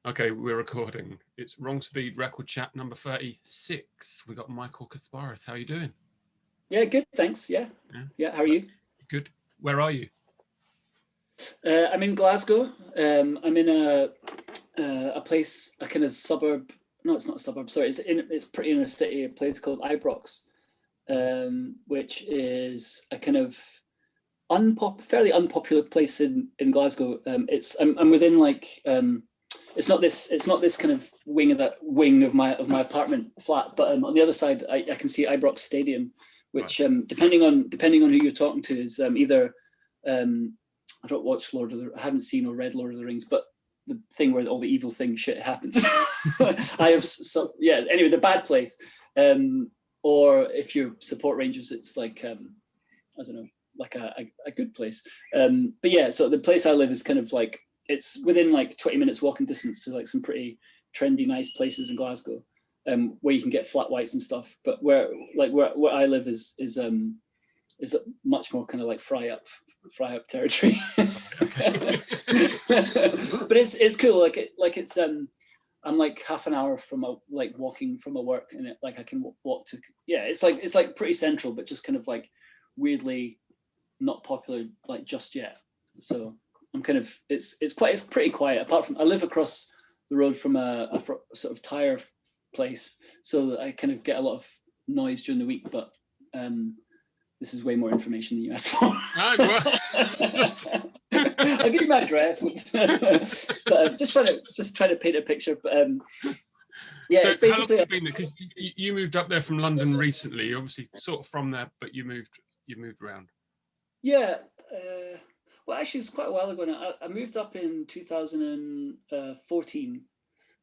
Okay, we're recording. It's Wrong Speed Record Chat number 36. We got Michael Kasparis. How are you doing? Yeah, good, thanks. Yeah. How are you? Good. Where are you? I'm in Glasgow. I'm in a place, a kind of suburb. No, it's not a suburb. Sorry, it's pretty inner city. A place called Ibrox, which is a kind of fairly unpopular place in Glasgow. I'm within like it's not this kind of wing of my apartment flat, but on the other side I can see Ibrox Stadium, which right. depending on who you're talking to is either I don't watch I haven't seen or read Lord of the Rings, but the thing where all the evil shit happens. Anyway, the bad place, or if you support Rangers, it's like I don't know, like a good place. But yeah, so the place I live is kind of like, it's within like 20 minutes walking distance to like some pretty trendy, nice places in Glasgow, where you can get flat whites and stuff. But where I live is much more kind of like fry up territory. But it's cool. Like it's I'm like half an hour from walking from my work, and I can walk to, it's like pretty central, but just kind of like weirdly not popular like just yet. So I'm kind of, it's pretty quiet, apart from I live across the road from a sort of tire place, so I kind of get a lot of noise during the week, but this is way more information than you asked for. I'll give you my address. But just trying to paint a picture. But so it's basically. How long have you been there? Because you moved up there from London recently. You're obviously sort of from there, but you moved around. Yeah. Well, actually, it's quite a while ago now. I moved up in 2014.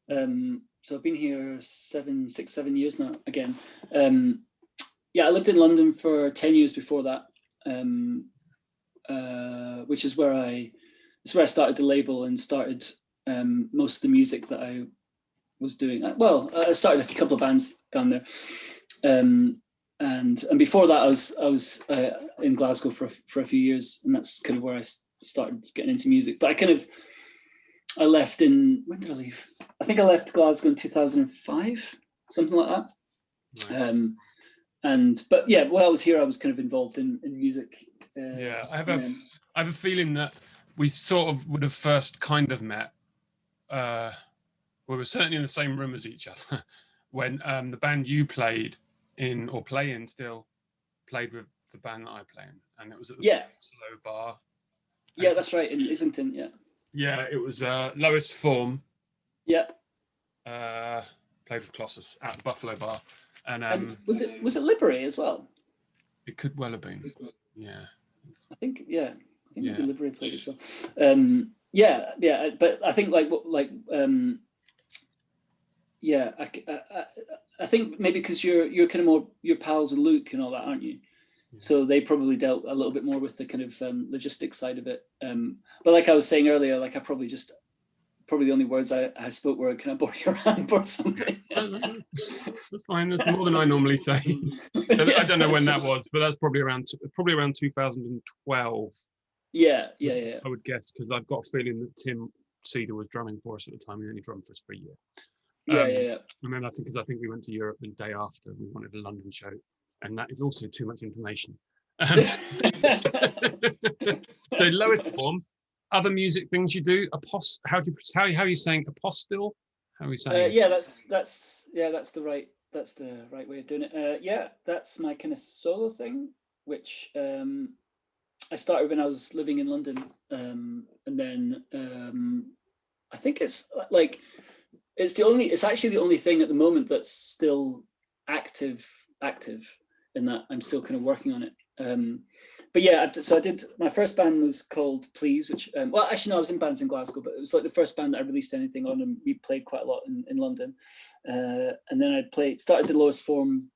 So I've been here 7 years now again. I lived in London for 10 years before that, which is where I started the label and started most of the music that I was doing. Well, I started a couple of bands down there, and before that I was in Glasgow for a few years, and that's kind of where I started getting into music. But I left when did I leave? I think I left Glasgow in 2005, something like that. Right. But yeah, while I was here, I was kind of involved in music. I have a feeling that we sort of would have first kind of met. We were certainly in the same room as each other when the band you played in, or play in still, played with the band that I play in, and it was at the Slow Bar. Yeah, that's right, in Islington. Yeah. Yeah, it was Lowest Form. Yeah. Played with Colossus at Buffalo Bar. And was it Liberty as well? It could well have been. Yeah. I think maybe Liberty played as well. But I think I think maybe because you're kind of more, you're pals with Luke and all that, aren't you? Yeah. So they probably dealt a little bit more with the kind of logistics side of it. But like I was saying earlier, like I probably the only words I spoke were, "Can I borrow your amp?" or something. That's fine. That's more than I normally say. I don't know when that was, but that's probably around 2012. Yeah. I would guess, because I've got a feeling that Tim Cedar was drumming for us at the time. He only drummed for us for a year. Yeah. And then I think we went to Europe the day after. We wanted a London show, and that is also too much information. So Lowest Form. Other music things you do? How are you saying Apostille? How are we saying? That's the right way of doing it. That's my kind of solo thing, which I started when I was living in London, and then I think it's actually the only thing at the moment that's still active, in that I'm still kind of working on it. But yeah, so I did, my first band was called Please, which I was in bands in Glasgow, but it was like the first band that I released anything on, and we played quite a lot in London. And then I started the Lowest Form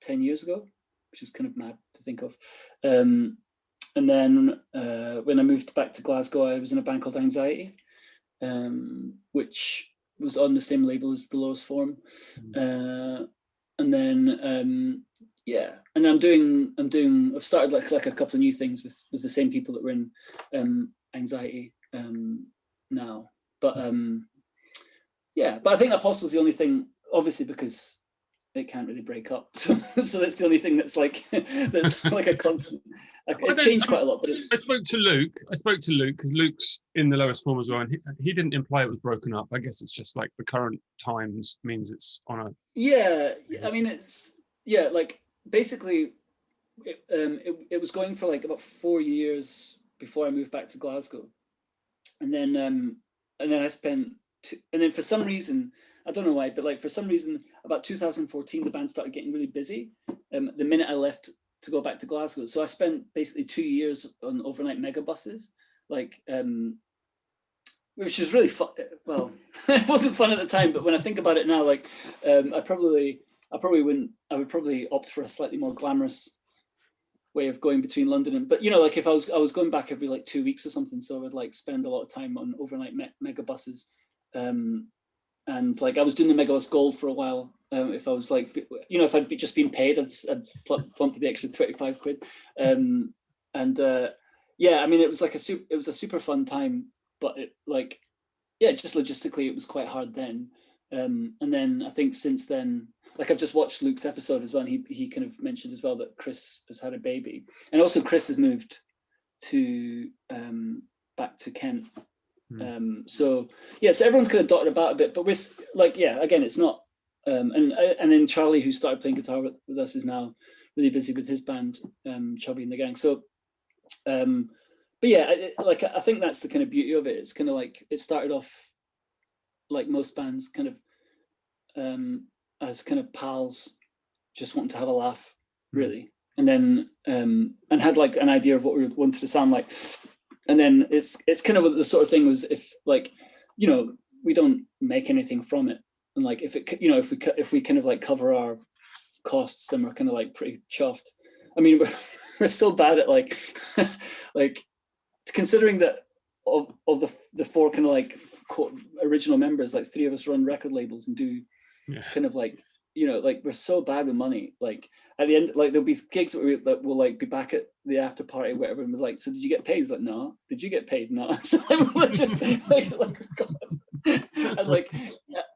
10 years ago, which is kind of mad to think of. And then when I moved back to Glasgow, I was in a band called Anxiety, which was on the same label as the Lowest Form. And then and I've started like a couple of new things with the same people that were in Anxiety now. But Yeah, but I think Apostille's the only thing, obviously, because it can't really break up. So that's the only thing that's like a constant. It's changed quite a lot. But I spoke to Luke because Luke's in the lowest form as well, and he didn't imply it was broken up. I guess it's just like the current times means it's on a. Yeah, I mean like basically, it was going for like about 4 years before I moved back to Glasgow, and then I spent and then for some reason, I don't know why, but like for some reason about 2014 the band started getting really busy the minute I left to go back to Glasgow. So I spent basically 2 years on overnight mega buses, like which was really fun. Well, it wasn't fun at the time, but when I think about it now, like I would probably opt for a slightly more glamorous way of going between London and, but you know, like if I was going back every like 2 weeks or something, so I would like spend a lot of time on overnight mega buses, and like I was doing the Megabus Gold for a while. If I was like, you know, if I'd just been paid, I'd plump for the extra 25 quid, and yeah, I mean it was a super fun time, but it like, yeah, just logistically it was quite hard then. And then I think since then, like I've just watched Luke's episode as well, and he kind of mentioned as well that Chris has had a baby, and also Chris has moved to back to Kent. So yeah, so everyone's kind of dotted about a bit, but we're like, yeah, again, it's not. And then Charlie, who started playing guitar with us, is now really busy with his band, Chubby and the Gang. So, but yeah, I think that's the kind of beauty of it. It's kind of like it started off like most bands, kind of as kind of pals, just wanting to have a laugh, really, and then and had like an idea of what we wanted to sound like. And then it's kind of the sort of thing was, if like, you know, we don't make anything from it, and like if it, you know, if we kind of like cover our costs, then we're kind of like pretty chuffed. I mean, we're so bad at like like considering that of the four kind of like original members, like 3 of us run record labels and do kind of like, you know, like we're so bad with money. Like at the end, like there'll be gigs that will like be back at the after party, whatever, and we're like, so did you get paid? He's like, no. Did you get paid? No. So we're just like God. And like,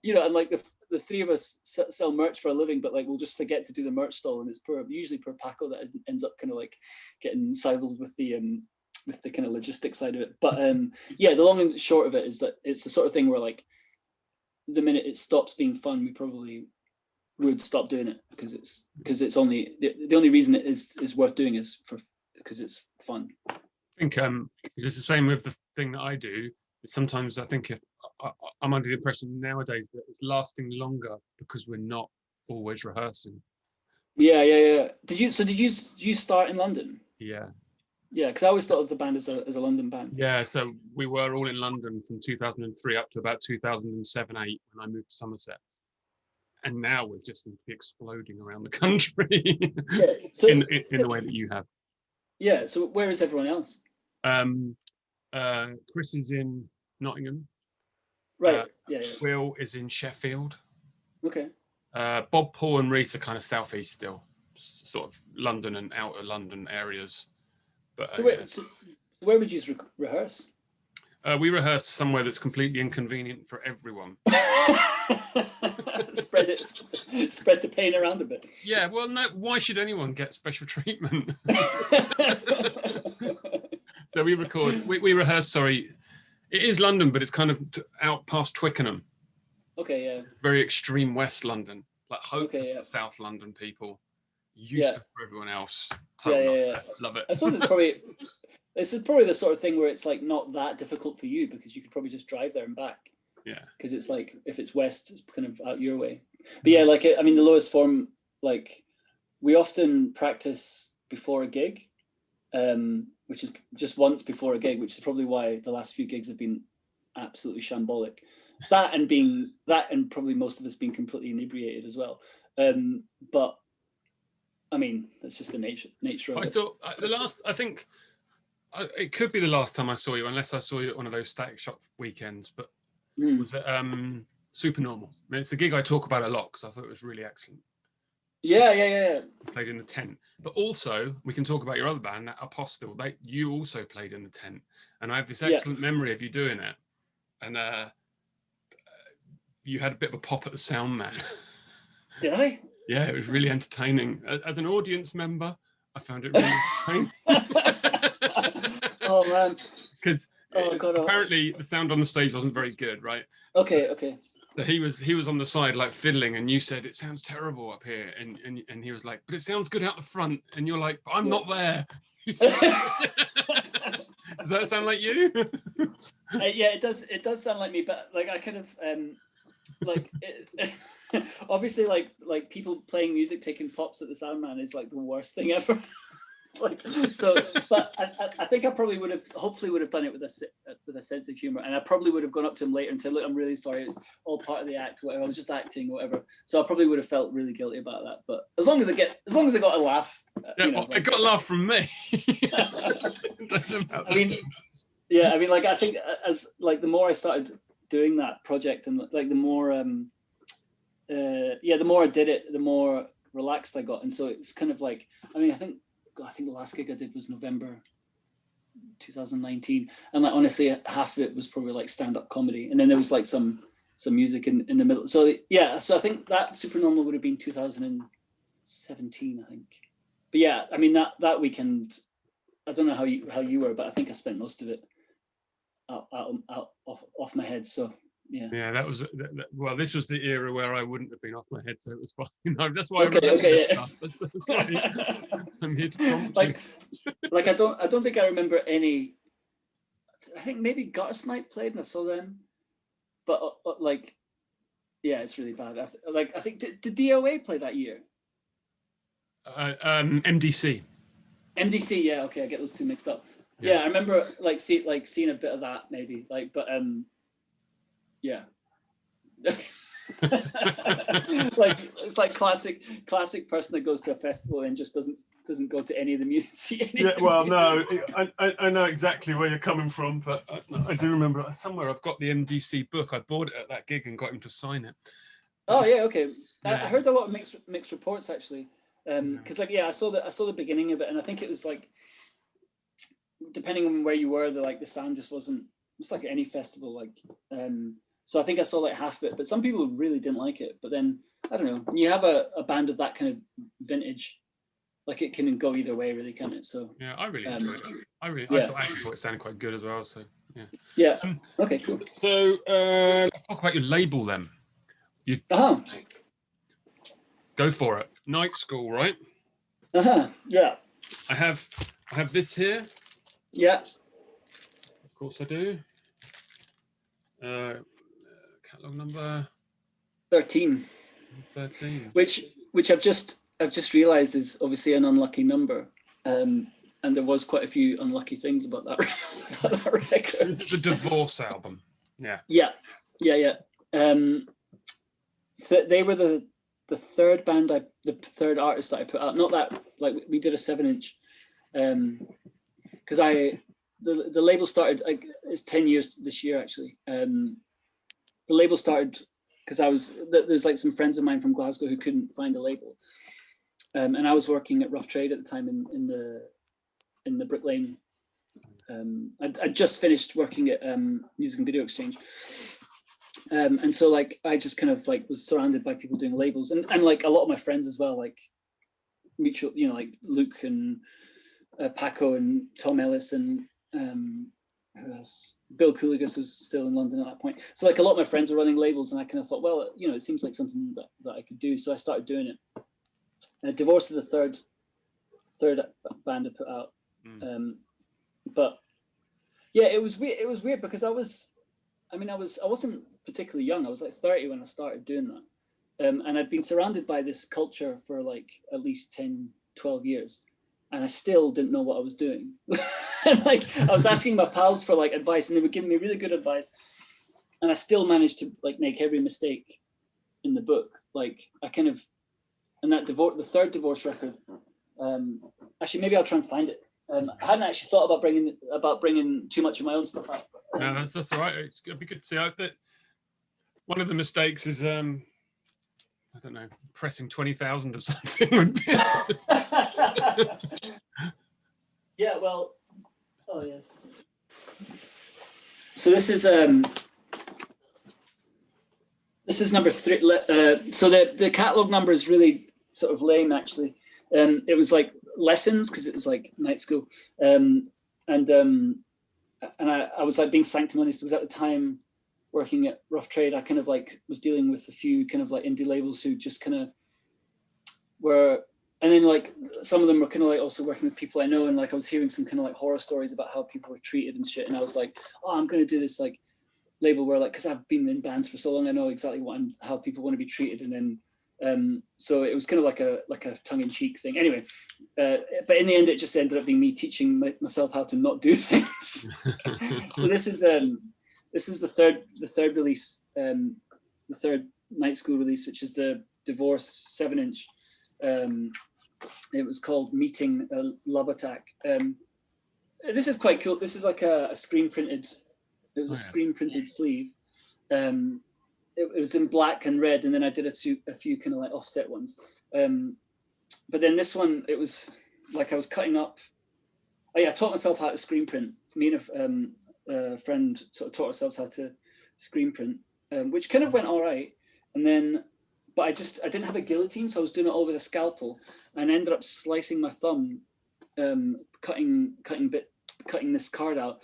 you know, and like the 3 of us sell merch for a living, but like we'll just forget to do the merch stall, and it's usually poor Paco that ends up kind of like getting saddled with the kind of logistics side of it. But yeah, the long and short of it is that it's the sort of thing where like the minute it stops being fun, we probably would stop doing it, because it's only the only reason it is worth doing is because it's fun. I think it's the same with the thing that I do. Sometimes I think I'm under the impression nowadays that it's lasting longer because we're not always rehearsing. Yeah. Did you start in London? Yeah, because I always thought of the band as a London band. Yeah, so we were all in London from 2003 up to about 2007-8 when I moved to Somerset. And now we're just exploding around the country so, in the way that you have. Yeah, so where is everyone else? Chris is in Nottingham. Right, yeah. Will is in Sheffield. Okay. Bob, Paul and Reese are kind of southeast still, sort of London and outer London areas. But so where would you rehearse? We rehearse somewhere that's completely inconvenient for everyone. Spread the pain around a bit. Yeah, well, no. Why should anyone get special treatment? So we record. We rehearse. Sorry, it is London, but it's kind of out past Twickenham. Okay, yeah. It's very extreme West London, like hope for South London people, useful for everyone else. Totally love it. I suppose this is probably the sort of thing where it's like not that difficult for you, because you could probably just drive there and back. Yeah. Because it's like, if it's west, it's kind of out your way. But yeah, like I mean, the lowest form, like we often practice before a gig, which is just once before a gig, which is probably why the last few gigs have been absolutely shambolic. That and probably most of us being completely inebriated as well. But I mean, that's just the nature of it. I thought I think it could be the last time I saw you, unless I saw you at one of those Static Shock weekends. But was it Super Normal? I mean, it's a gig I talk about a lot because I thought it was really excellent. Yeah. Played in the tent, but also we can talk about your other band, that Apostille. You also played in the tent, and I have this excellent memory of you doing it. And you had a bit of a pop at the sound man. Did I? Yeah, it was really entertaining. As an audience member, I found it really entertaining. Oh man. Because apparently the sound on the stage wasn't very good, right? Okay. So he was on the side like fiddling, and you said it sounds terrible up here, and he was like, but it sounds good out the front, and you're like, but I'm not there. Does that sound like you? Yeah, it does. It does sound like me, but like I kind of like it, obviously like people playing music taking pops at the sound man is like the worst thing ever. Like so, but I think I probably hopefully would have done it with a sense of humor, and I probably would have gone up to him later and said, look, I'm really sorry, it's all part of the act, whatever, I was just acting or whatever. So I probably would have felt really guilty about that, but as long as I got a laugh. Yeah, you know, I got a laugh from me. I mean, yeah, I mean, like I think as like the more I started doing that project, and like the more the more I did it, the more relaxed I got. And so it's kind of like, I mean, I think the last gig I did was November 2019, and like honestly half of it was probably like stand-up comedy, and then there was like some music in the middle. So yeah, so I think that Supernormal would have been 2017, I think. But yeah, I mean that weekend, I don't know how you were, but I think I spent most of it out off my head. So yeah. Yeah, that was well. This was the era where I wouldn't have been off my head, so it was fine. That's why I remember stuff. That's why I'm here to prompt you. Like I don't think I remember any. I think maybe Gutter Snipe played and I saw them, but like, yeah, it's really bad. I think did DOA play that year? MDC. MDC, yeah, okay, I get those two mixed up. Yeah, I remember seeing a bit of that maybe, like, but yeah. Like it's like classic person that goes to a festival and just doesn't go to any of the music. Yeah, well, no, I know exactly where you're coming from, but I do remember somewhere I've got the MDC book. I bought it at that gig and got him to sign it. Oh yeah, okay. Yeah. I heard a lot of mixed reports actually, because like I saw the beginning of it, and I think it was like, depending on where you were, the sound just wasn't. It's like any festival, like. So I think I saw like half of it, but some people really didn't like it. But then I don't know. When you have a band of that kind of vintage, like it can go either way, really, can't it? So yeah, I really enjoyed it. I actually thought it sounded quite good as well. So yeah. Yeah. Okay. Cool. So let's talk about your label then. Go for it. Night School, right? Yeah. I have this here. Yeah. Of course I do. Catalog number 13. 13. Which I've just realised is obviously an unlucky number, and there was quite a few unlucky things about that, that record. This is the Divorce album. Yeah. Yeah. They were the third band the third artist that I put out. Not that like we did a 7-inch, because the label started, like, it's 10 years this year actually. The label started because there's like some friends of mine from Glasgow who couldn't find a label, and I was working at Rough Trade at the time in the Brick Lane. I just finished working at Music and Video Exchange, and so like I just kind of like was surrounded by people doing labels, and like a lot of my friends as well, like mutual, like Luke and Paco and Tom Ellis and who else? Bill Cooligus was still in London at that point. So like a lot of my friends were running labels, and I kind of thought, well, it seems like something that I could do. So I started doing it. Divorce is the third band I put out. But yeah, it was weird. It was weird because I wasn't particularly young. I was like 30 when I started doing that. And I'd been surrounded by this culture for like at least 10, 12 years. And I still didn't know what I was doing. And like I was asking my pals for like advice, and they would give me really good advice. And I still managed to like make every mistake in the book. Like I kind of, and that the third Divorce record. Actually, maybe I'll try and find it. I hadn't actually thought about bringing too much of my own stuff out. No, that's all right. It'd be good to see. One of the mistakes is I don't know, pressing 20,000 or something would be. Yeah, well, oh yes. So this is This is number 3. So the catalog number is really sort of lame, actually. It was like lessons, because it was like night school. And I was like being sanctimonious because at the time working at Rough Trade, I kind of like was dealing with a few kind of like indie labels who just kind of were, and then like some of them were kind of like also working with people I know, and like I was hearing some kind of like horror stories about how people were treated and shit, and I was like, oh, I'm going to do this like label where like, because I've been in bands for so long, I know exactly how people want to be treated, and then so it was kind of like a tongue-in-cheek thing. Anyway, but in the end, it just ended up being me teaching myself how to not do things. So this is the third release, the third night school release, which is the Divorce 7-inch. It was called Meeting Love Attack. This is quite cool. This is like a screen printed. It was a screen printed sleeve. It was in black and red, and then I did a few kind of like offset ones. But then this one, it was like I was cutting up. Oh yeah, I taught myself how to screen print. Me and a friend sort of taught ourselves how to screen print, which kind of went all right. And then, but I didn't have a guillotine, so I was doing it all with a scalpel, and I ended up slicing my thumb, cutting this card out.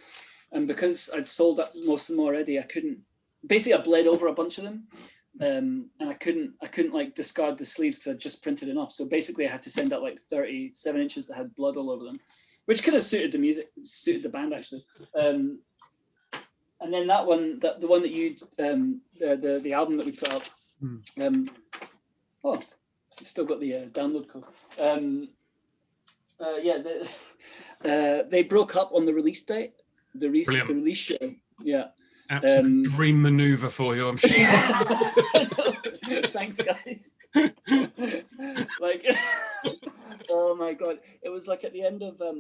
And because I'd sold up most of them already, I couldn't. Basically, I bled over a bunch of them, and I couldn't like discard the sleeves because I just printed enough. So basically, I had to send out like 37 inches that had blood all over them, which could have suited the band actually. And then that one, the one that you, the album that we put up. Oh, you still got the download code. Yeah, they broke up on the release date. The release show. Yeah. Absolute dream maneuver for you, I'm sure. Thanks, guys. Like, oh my god, it was like at the end of at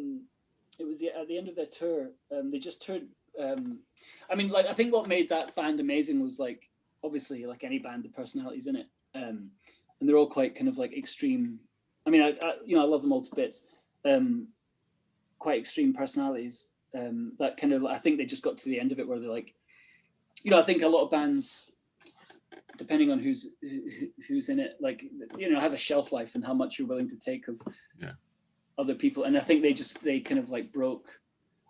the end of their tour. They just toured. I mean, like, I think what made that band amazing was like, obviously, like any band, the personalities in it, and they're all quite kind of like extreme. I mean, I love them all to bits. Quite extreme personalities. That kind of, I think they just got to the end of it where they're like, I think a lot of bands, depending on who's in it, like, has a shelf life and how much you're willing to take of other people. And I think they kind of like broke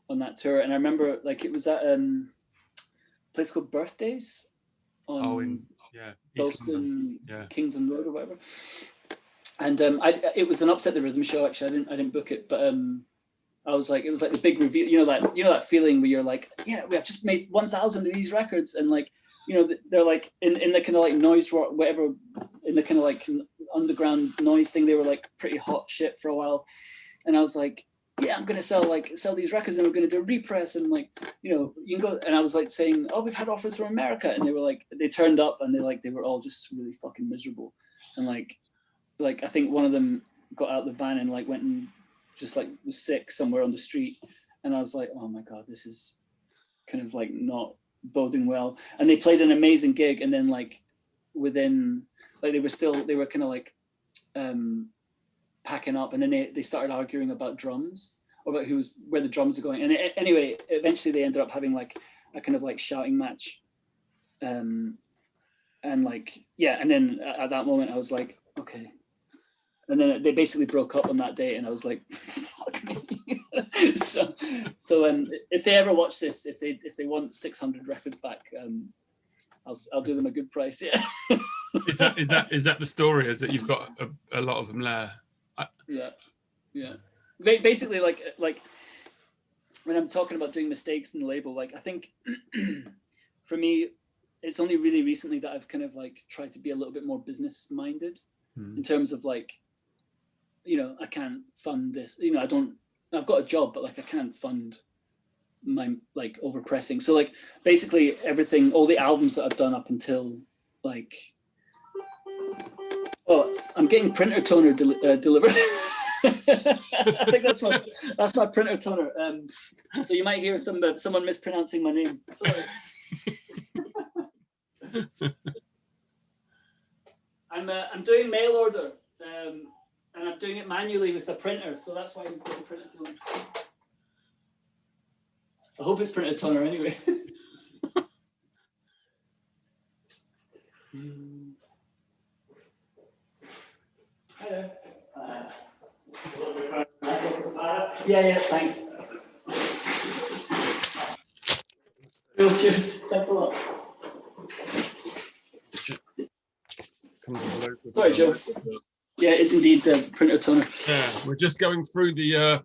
on that tour. And I remember like it was at a place called Birthdays on Dalston, Kingsland Road or whatever. And it was an Upset the Rhythm show. Actually, I didn't book it, but I was like, it was like the big reveal, that feeling where you're like, yeah, we have just made 1,000 of these records, and like, they're like in the kind of like noise rock, whatever, in the kind of like underground noise thing, they were like pretty hot shit for a while, and I was like, yeah, I'm gonna sell these records, and we're gonna do a repress, and like, you can go, and I was like saying, oh, we've had offers from America, and they were like, they turned up, and they were all just really fucking miserable, and like I think one of them got out of the van and like went and just like was sick somewhere on the street, and I was like, oh my god, this is kind of like not boding well. And they played an amazing gig, and then like within, like they were kind of like packing up, and then they started arguing about drums, or about where the drums are going, and anyway, eventually they ended up having like a kind of like shouting match, and like, yeah, and then at that moment I was like, okay. And then they basically broke up on that day, and I was like, "Fuck me." so if they ever watch this, if they want 600 records back, I'll do them a good price. Yeah. Is that the story? Is that you've got a lot of them there? Yeah. Basically, like when I'm talking about doing mistakes in the label, like I think for me, it's only really recently that I've kind of like tried to be a little bit more business minded in terms of like, I can't fund this, I've got a job, but like I can't fund my like overpressing. So like basically everything, all the albums that I've done up until like, oh, I'm getting printer toner delivered. I think that's my printer toner. So you might hear someone mispronouncing my name. Sorry. I'm doing mail order. And I'm doing it manually with the printer, so that's why I'm putting printer toner. I hope it's printer toner anyway. Hi there. Yeah, thanks. Real cheers. Thanks a lot. Sorry, Joe. Yeah, it's indeed the printer toner. Yeah, we're just going through the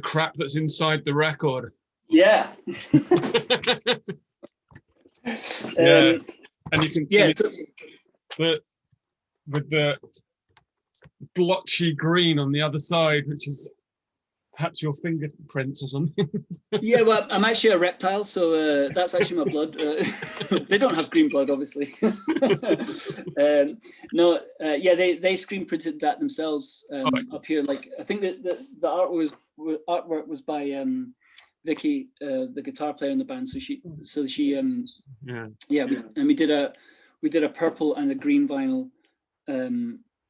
crap that's inside the record. Yeah. Yeah, and you can with the blotchy green on the other side, which is perhaps your fingerprints or something. Yeah, well, I'm actually a reptile, so that's actually my blood. They don't have green blood, obviously. No, yeah, they screen printed that themselves up here. Like, I think that the artwork was by Vicky, the guitar player in the band. So she we did a purple and a green vinyl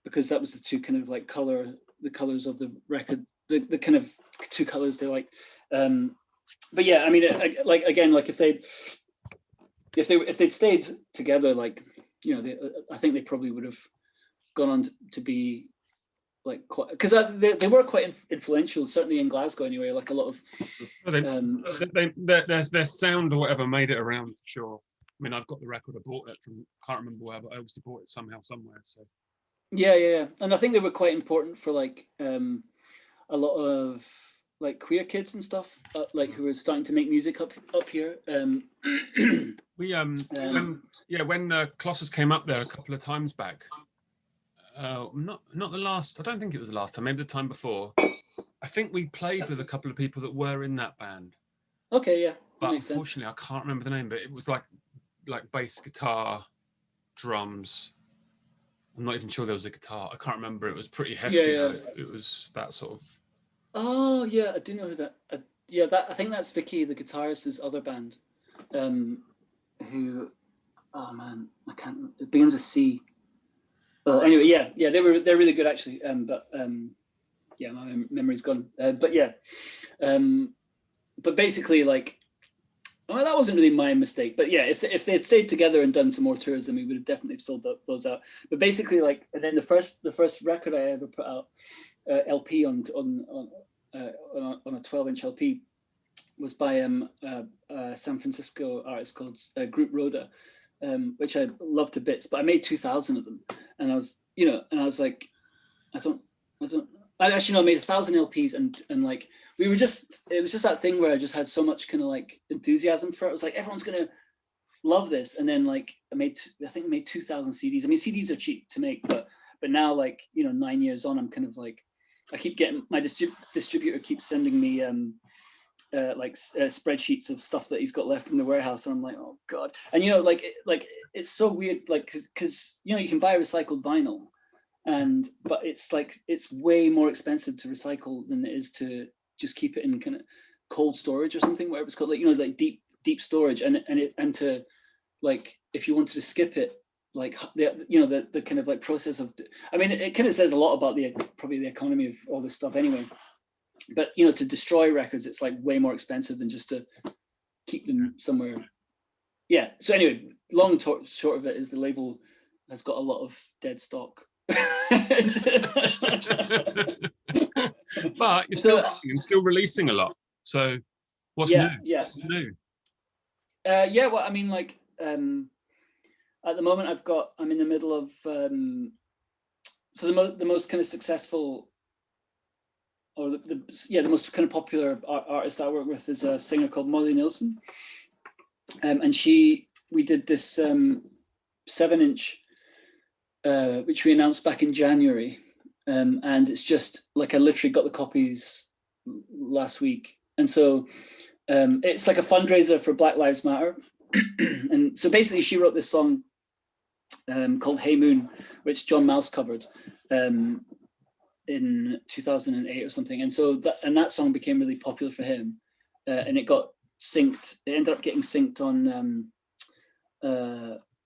because that was the two kind of like the colors of the record, the kind of two colors they liked. But yeah, I mean, like again, like if they'd stayed together, like, you know, I think they probably would have gone on to be like quite, because they were quite influential, certainly in Glasgow anyway. Like a lot of their sound or whatever made it around for sure. I mean, I've got the record. I bought it from, can't remember where, but I obviously bought it somehow somewhere. So yeah, and I think they were quite important for like a lot of like queer kids and stuff, like who were starting to make music up here. When Colossus came up there a couple of times back, not the last, I don't think it was the last time, maybe the time before, I think we played with a couple of people that were in that band. Okay, yeah, but unfortunately I can't remember the name, but it was like bass, guitar, drums. I'm not even sure there was a guitar. I can't remember. It was pretty hefty. Yeah. It was that sort of. Oh yeah, I do know who that. I think that's Vicky, the guitarist's other band. Who? Oh man, I can't. It begins with C. Anyway, yeah, they're really good actually. Yeah, my memory's gone. But basically, like, well, that wasn't really my mistake. But yeah, if they had stayed together and done some more tours, then we would have definitely sold those out. But basically, like, and then the first record I ever put out, LP on a 12-inch LP, was by a San Francisco artist called Group Rhoda, which I loved to bits. But I made 2,000 of them, and I was like, I actually know I made 1,000 LPs, and like it was just that thing where I just had so much kind of like enthusiasm for it. I was like, everyone's gonna love this, and then like I think I made 2,000 CDs. I mean, CDs are cheap to make, but now, like, 9 years on, I'm kind of like, I keep getting, my distributor keeps sending me spreadsheets of stuff that he's got left in the warehouse, and I'm like, oh god. And it's so weird, like, because you can buy recycled vinyl, but it's like, it's way more expensive to recycle than it is to just keep it in kind of cold storage or something, whatever it's called, like, like deep storage, and to, like, if you wanted to skip it, like the kind of like process of, I mean, it kind of says a lot about probably the economy of all this stuff anyway, but to destroy records, it's like way more expensive than just to keep them somewhere. Yeah, so anyway, long and short of it is the label has got a lot of dead stock. But you're still releasing a lot, so what's new? What's new? Well, I mean, like, at the moment I'm in the middle of so the most kind of successful, or the most kind of popular artist that I work with is a singer called Molly Nilsson, and we did this 7-inch which we announced back in January, and it's just like, I literally got the copies last week, and so it's like a fundraiser for Black Lives Matter. And so basically she wrote this song called Hey Moon, which John Mouse covered in 2008 or something, and so that song became really popular for him, and it got synced. It ended up getting synced on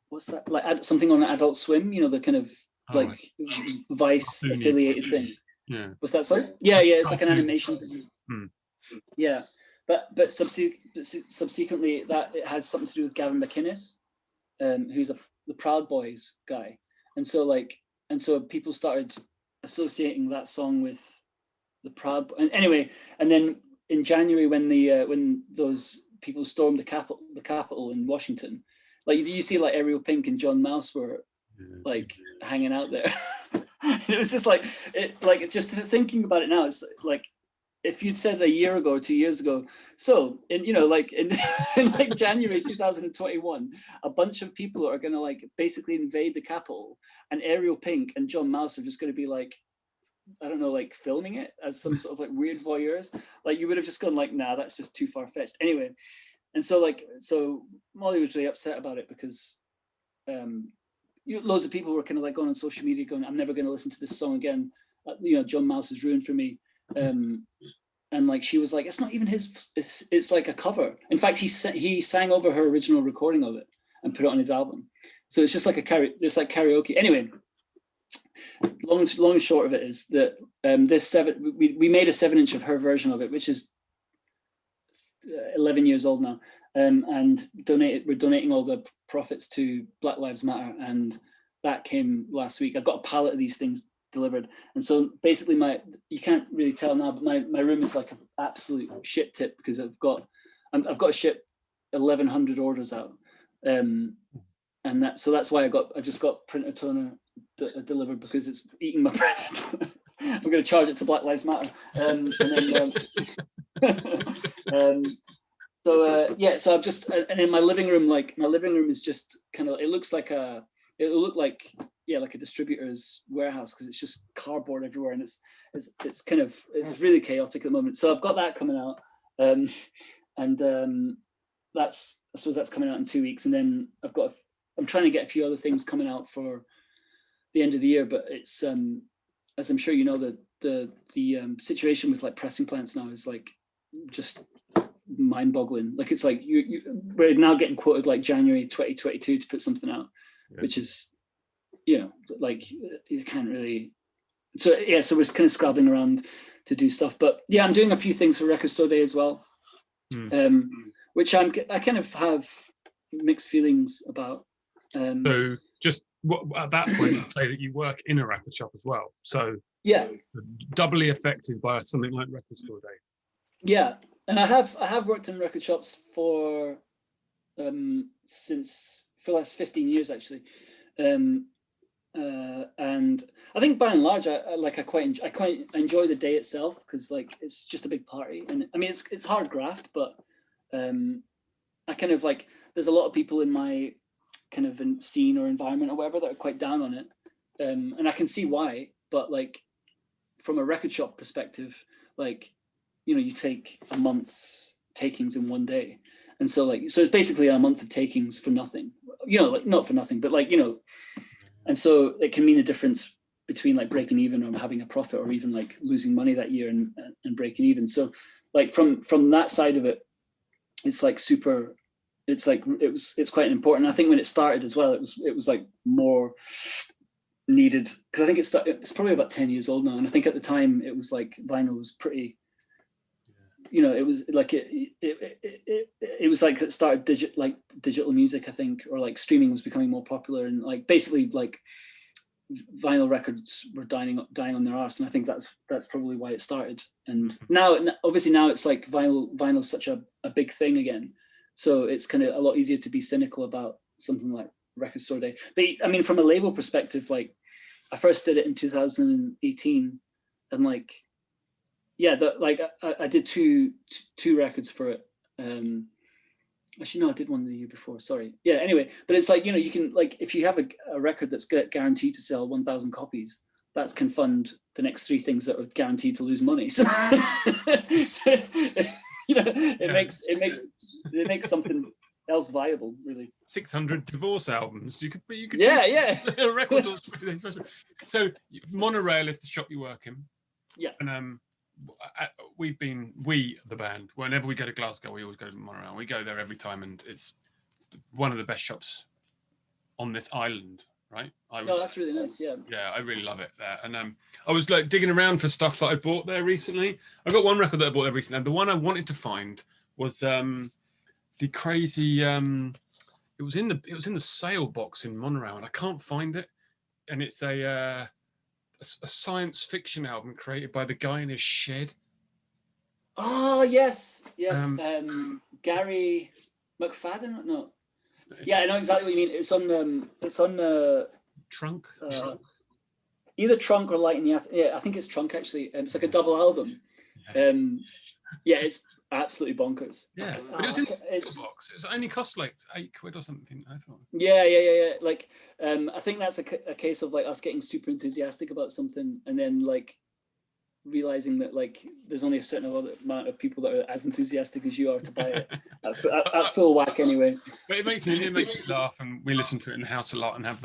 what's that, like something on Adult Swim, the kind of like Vice affiliated thing. Yeah. What's that, sorry? Yeah, it's like an animation thing. Yeah, but subsequently that it has something to do with Gavin McInnes, who's the Proud Boys guy, and so people started associating that song with the Proud. And anyway, and then in January when those people stormed the Capitol in Washington, like you see like Ariel Pink and John Mouse were like hanging out there. It was just like just thinking about it now, it's like if you'd said a year ago, 2 years ago, so in like January 2021, a bunch of people are going to like basically invade the Capitol, and Ariel Pink and John Mouse are just going to be like, I don't know, like filming it as some sort of like weird voyeurs. Like you would have just gone like, nah, that's just too far fetched. Anyway, and so Molly was really upset about it because loads of people were kind of like going on social media going, I'm never going to listen to this song again. John Mouse is ruined for me. And like she was like, it's not even his, it's like a cover. In fact, he sang over her original recording of it and put it on his album. So it's just like it's like karaoke. Anyway, long and short of it is that we made a 7-inch of her version of it, which is 11 years old now, and we're donating all the profits to Black Lives Matter, and that came last week. I got a pallet of these things delivered, and so basically you can't really tell now, but my room is like an absolute shit tip because I've got to ship 1,100 orders out, and that's why I just got printer toner delivered because it's eating my bread. I'm going to charge it to Black Lives Matter, and then so I've just, and in my living room is just kind of, it'll look like a distributor's warehouse because it's just cardboard everywhere, and it's really chaotic at the moment. So I've got that coming out, and I suppose that's coming out in 2 weeks, and then I'm trying to get a few other things coming out for the end of the year, but it's as I'm sure you know, the situation with like pressing plants now is like just mind-boggling. Like it's like we're now getting quoted like January 2022 to put something out, which is like you can't really. So we're kind of scrabbling around to do stuff, but yeah, I'm doing a few things for Record Store Day as well, which I kind of have mixed feelings about. So just at that point, I'd say that you work in a record shop as well. So yeah, doubly affected by something like Record Store Day. Yeah, and I have worked in record shops for the last 15 years actually, and I think by and large I quite enjoy the day itself because like it's just a big party, and I mean it's hard graft, but I kind of like, there's a lot of people in my kind of scene or environment or whatever that are quite down on it, and I can see why, but like from a record shop perspective, like you take a month's takings in one day, and so it's basically a month of takings for nothing, like not for nothing, but like and so it can mean a difference between like breaking even or having a profit, or even like losing money that year and breaking even. So like from that side of it, it's like super, it's quite important. I think when it started as well, it was like more needed because I think it's probably about 10 years old now, and I think at the time it was like vinyl was pretty, it was like it was like it started digital music, I think, or like streaming was becoming more popular, and like basically like vinyl records were dying on their arse, and I think that's probably why it started. And now it's like vinyl's such a big thing again, so it's kind of a lot easier to be cynical about something like Record Store Day. But I mean, from a label perspective, like I first did it in 2018, and like I did two records for it. Actually, no, I did one the year before. Sorry. Yeah. Anyway, but it's like you can, like, if you have a record that's guaranteed to sell 1,000 copies, that can fund the next 3 things that are guaranteed to lose money. So, it makes something else viable, really. 600 divorce albums. You could. Yeah. A record. So Monorail is the shop you work in. Yeah. And we the band, whenever we go to Glasgow, we always go to Monorail. We go there every time, and it's one of the best shops on this island, right? That's really nice. Yeah, I really love it there. And I was like digging around for stuff that I bought there recently. I got one record that I bought there recently, and the one I wanted to find was the crazy It was in the sale box in Monorail, and I can't find it. And it's a science fiction album created by the guy in his shed. Oh yes. Gary McFadden. No. Yeah, I know exactly what you mean. It's on Trunk. Either Trunk or Light in the Afternoon. Yeah, I think it's Trunk actually. It's like a double album. Yeah, it's absolutely bonkers. Yeah, but it was in the box. It only cost like £8 or something, I thought. Yeah. Like, I think that's a case of like us getting super enthusiastic about something and then like realizing that like there's only a certain amount of people that are as enthusiastic as you are to buy it at full whack anyway. But it makes me laugh, and we listen to it in the house a lot and have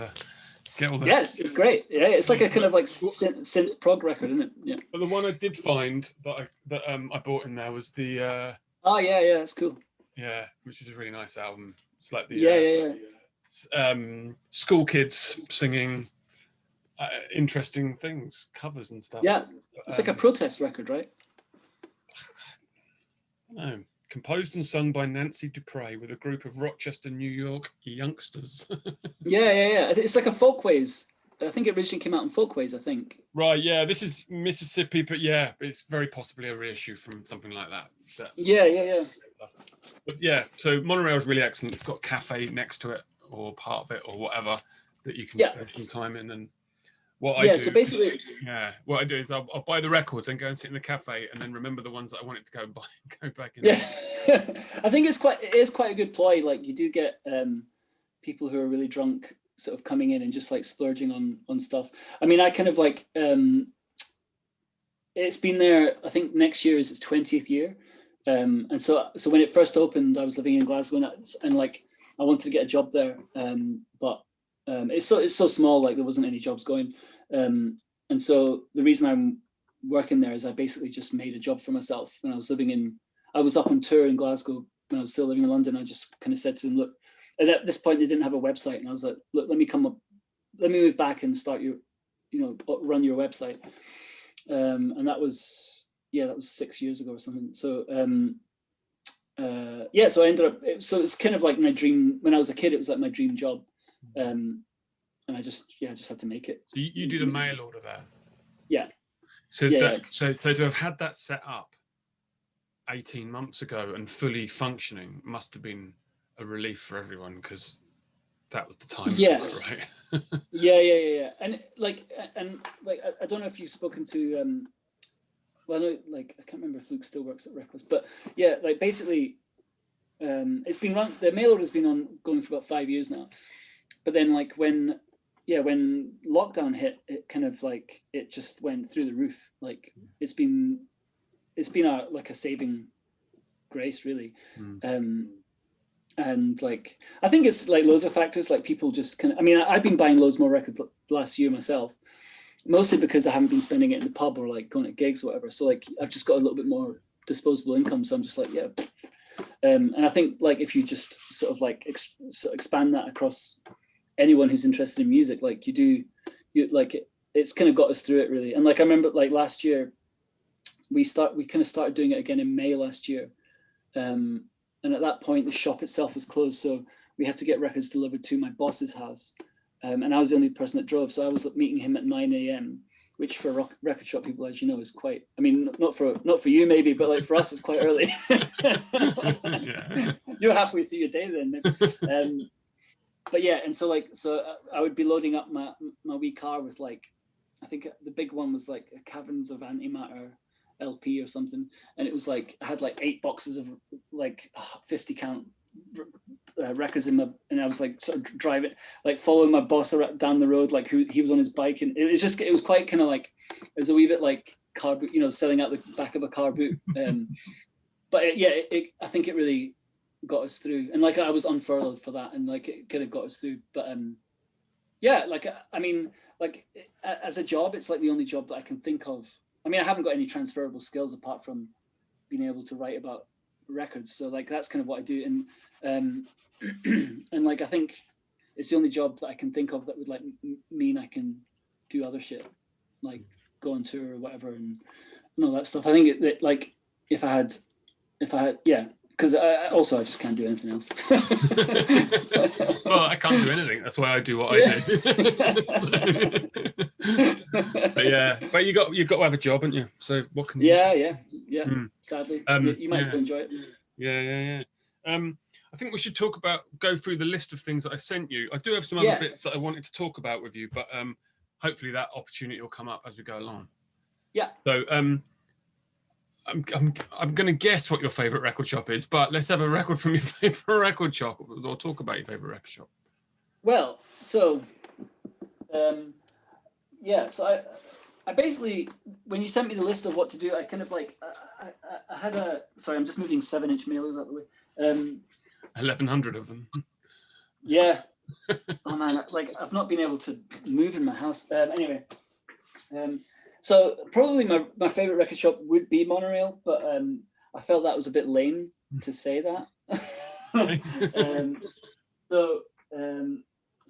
get all the. Yeah, it's great. Yeah, it's like a kind of like synth prog record, isn't it? Yeah. But the one I did find that I bought in there was the. Oh yeah, that's cool. Yeah, which is a really nice album. It's like the school kids singing interesting things, covers and stuff. Yeah, it's like a protest record, right? No, composed and sung by Nancy Dupre with a group of Rochester, New York youngsters. Yeah. It's like a Folkways. I think it originally came out in Folkways, I think. Right, yeah. This is Mississippi, but yeah, it's very possibly a reissue from something like that. Yeah. But yeah, so Monorail is really excellent. It's got a cafe next to it or part of it or whatever that you can spend some time in. And what I do is I'll buy the records and go and sit in the cafe and then remember the ones that I wanted to go and buy and go back in. Yeah, I think it is quite a good ploy. Like you do get people who are really drunk sort of coming in and just like splurging on stuff. I mean, I kind of like it's been there. I think next year is its 20th year, and so when it first opened, I was living in Glasgow and like I wanted to get a job there, but it's so small, like there wasn't any jobs going, and so the reason I'm working there is I basically just made a job for myself. When I was up on tour in Glasgow when I was still living in London. I just kind of said to them, look, at this point they didn't have a website, and I was like, look, let me move back and start run your website, and that was 6 years ago or something. So so I ended up, so it's kind of like my dream. When I was a kid, it was like my dream job. And I just had to make it. You do the mail order there? Yeah. So so to have had that set up 18 months ago and fully functioning must have been a relief for everyone, because that was the time. Yeah. For it, right? Yeah. And I don't know if you've spoken to well, no, like I can't remember if Luke still works at Reckless, but yeah, like basically it's been run, the mail order's been going for about 5 years now. But then like when lockdown hit, it kind of like it just went through the roof. Like it's been a saving grace, really. And like I think it's like loads of factors, like people just kind of, I mean, I've been buying loads more records last year myself, mostly because I haven't been spending it in the pub or like going to gigs or whatever. So like I've just got a little bit more disposable income, so I'm just like, yeah. And I think like if you just sort of like expand that across anyone who's interested in music, like it's kind of got us through it, really. And like I remember like last year we kind of started doing it again in May last year, and at that point the shop itself was closed, so we had to get records delivered to my boss's house, and I was the only person that drove, so I was meeting him at 9 a.m, which for record shop people, as you know, is quite, I mean, not for you maybe, but like for us it's quite early. You're halfway through your day then maybe. But yeah, and so I would be loading up my wee car with like, I think the big one was like a Caverns of Antimatter LP or something, and it was like I had like 8 boxes of like 50 count records in and I was like sort of driving, like following my boss down the road, like he was on his bike, and it was quite kind of like, it was a wee bit like car boot, selling out the back of a car boot. But I think it really got us through, and like I was unfurled for that, and like it kind of got us through. But like I mean, like as a job, it's like the only job that I can think of. I mean, I haven't got any transferable skills apart from being able to write about records, so like that's kind of what I do, and and like I think it's the only job that I can think of that would like mean I can do other shit, like go on tour or whatever and all that stuff. I think it like if I had because I just can't do anything else. Well, I can't do anything. That's why I do what I do. But yeah, but you got to have a job, haven't you? So what can you? Yeah. Sadly, you might as well enjoy it. Yeah. I think we should go through the list of things that I sent you. I do have some other bits that I wanted to talk about with you, but hopefully that opportunity will come up as we go along. Yeah. So I'm going to guess what your favorite record shop is, but let's have a record from your favorite record shop, or talk about your favorite record shop. Well, so so I basically, when you sent me the list of what to do, I kind of like I had sorry, I'm just moving 7-inch mailers out of the way. 1,100 of them. Yeah. Oh man, like I've not been able to move in my house. Anyway. So probably my favorite record shop would be Monorail, but I felt that was a bit lame to say that. So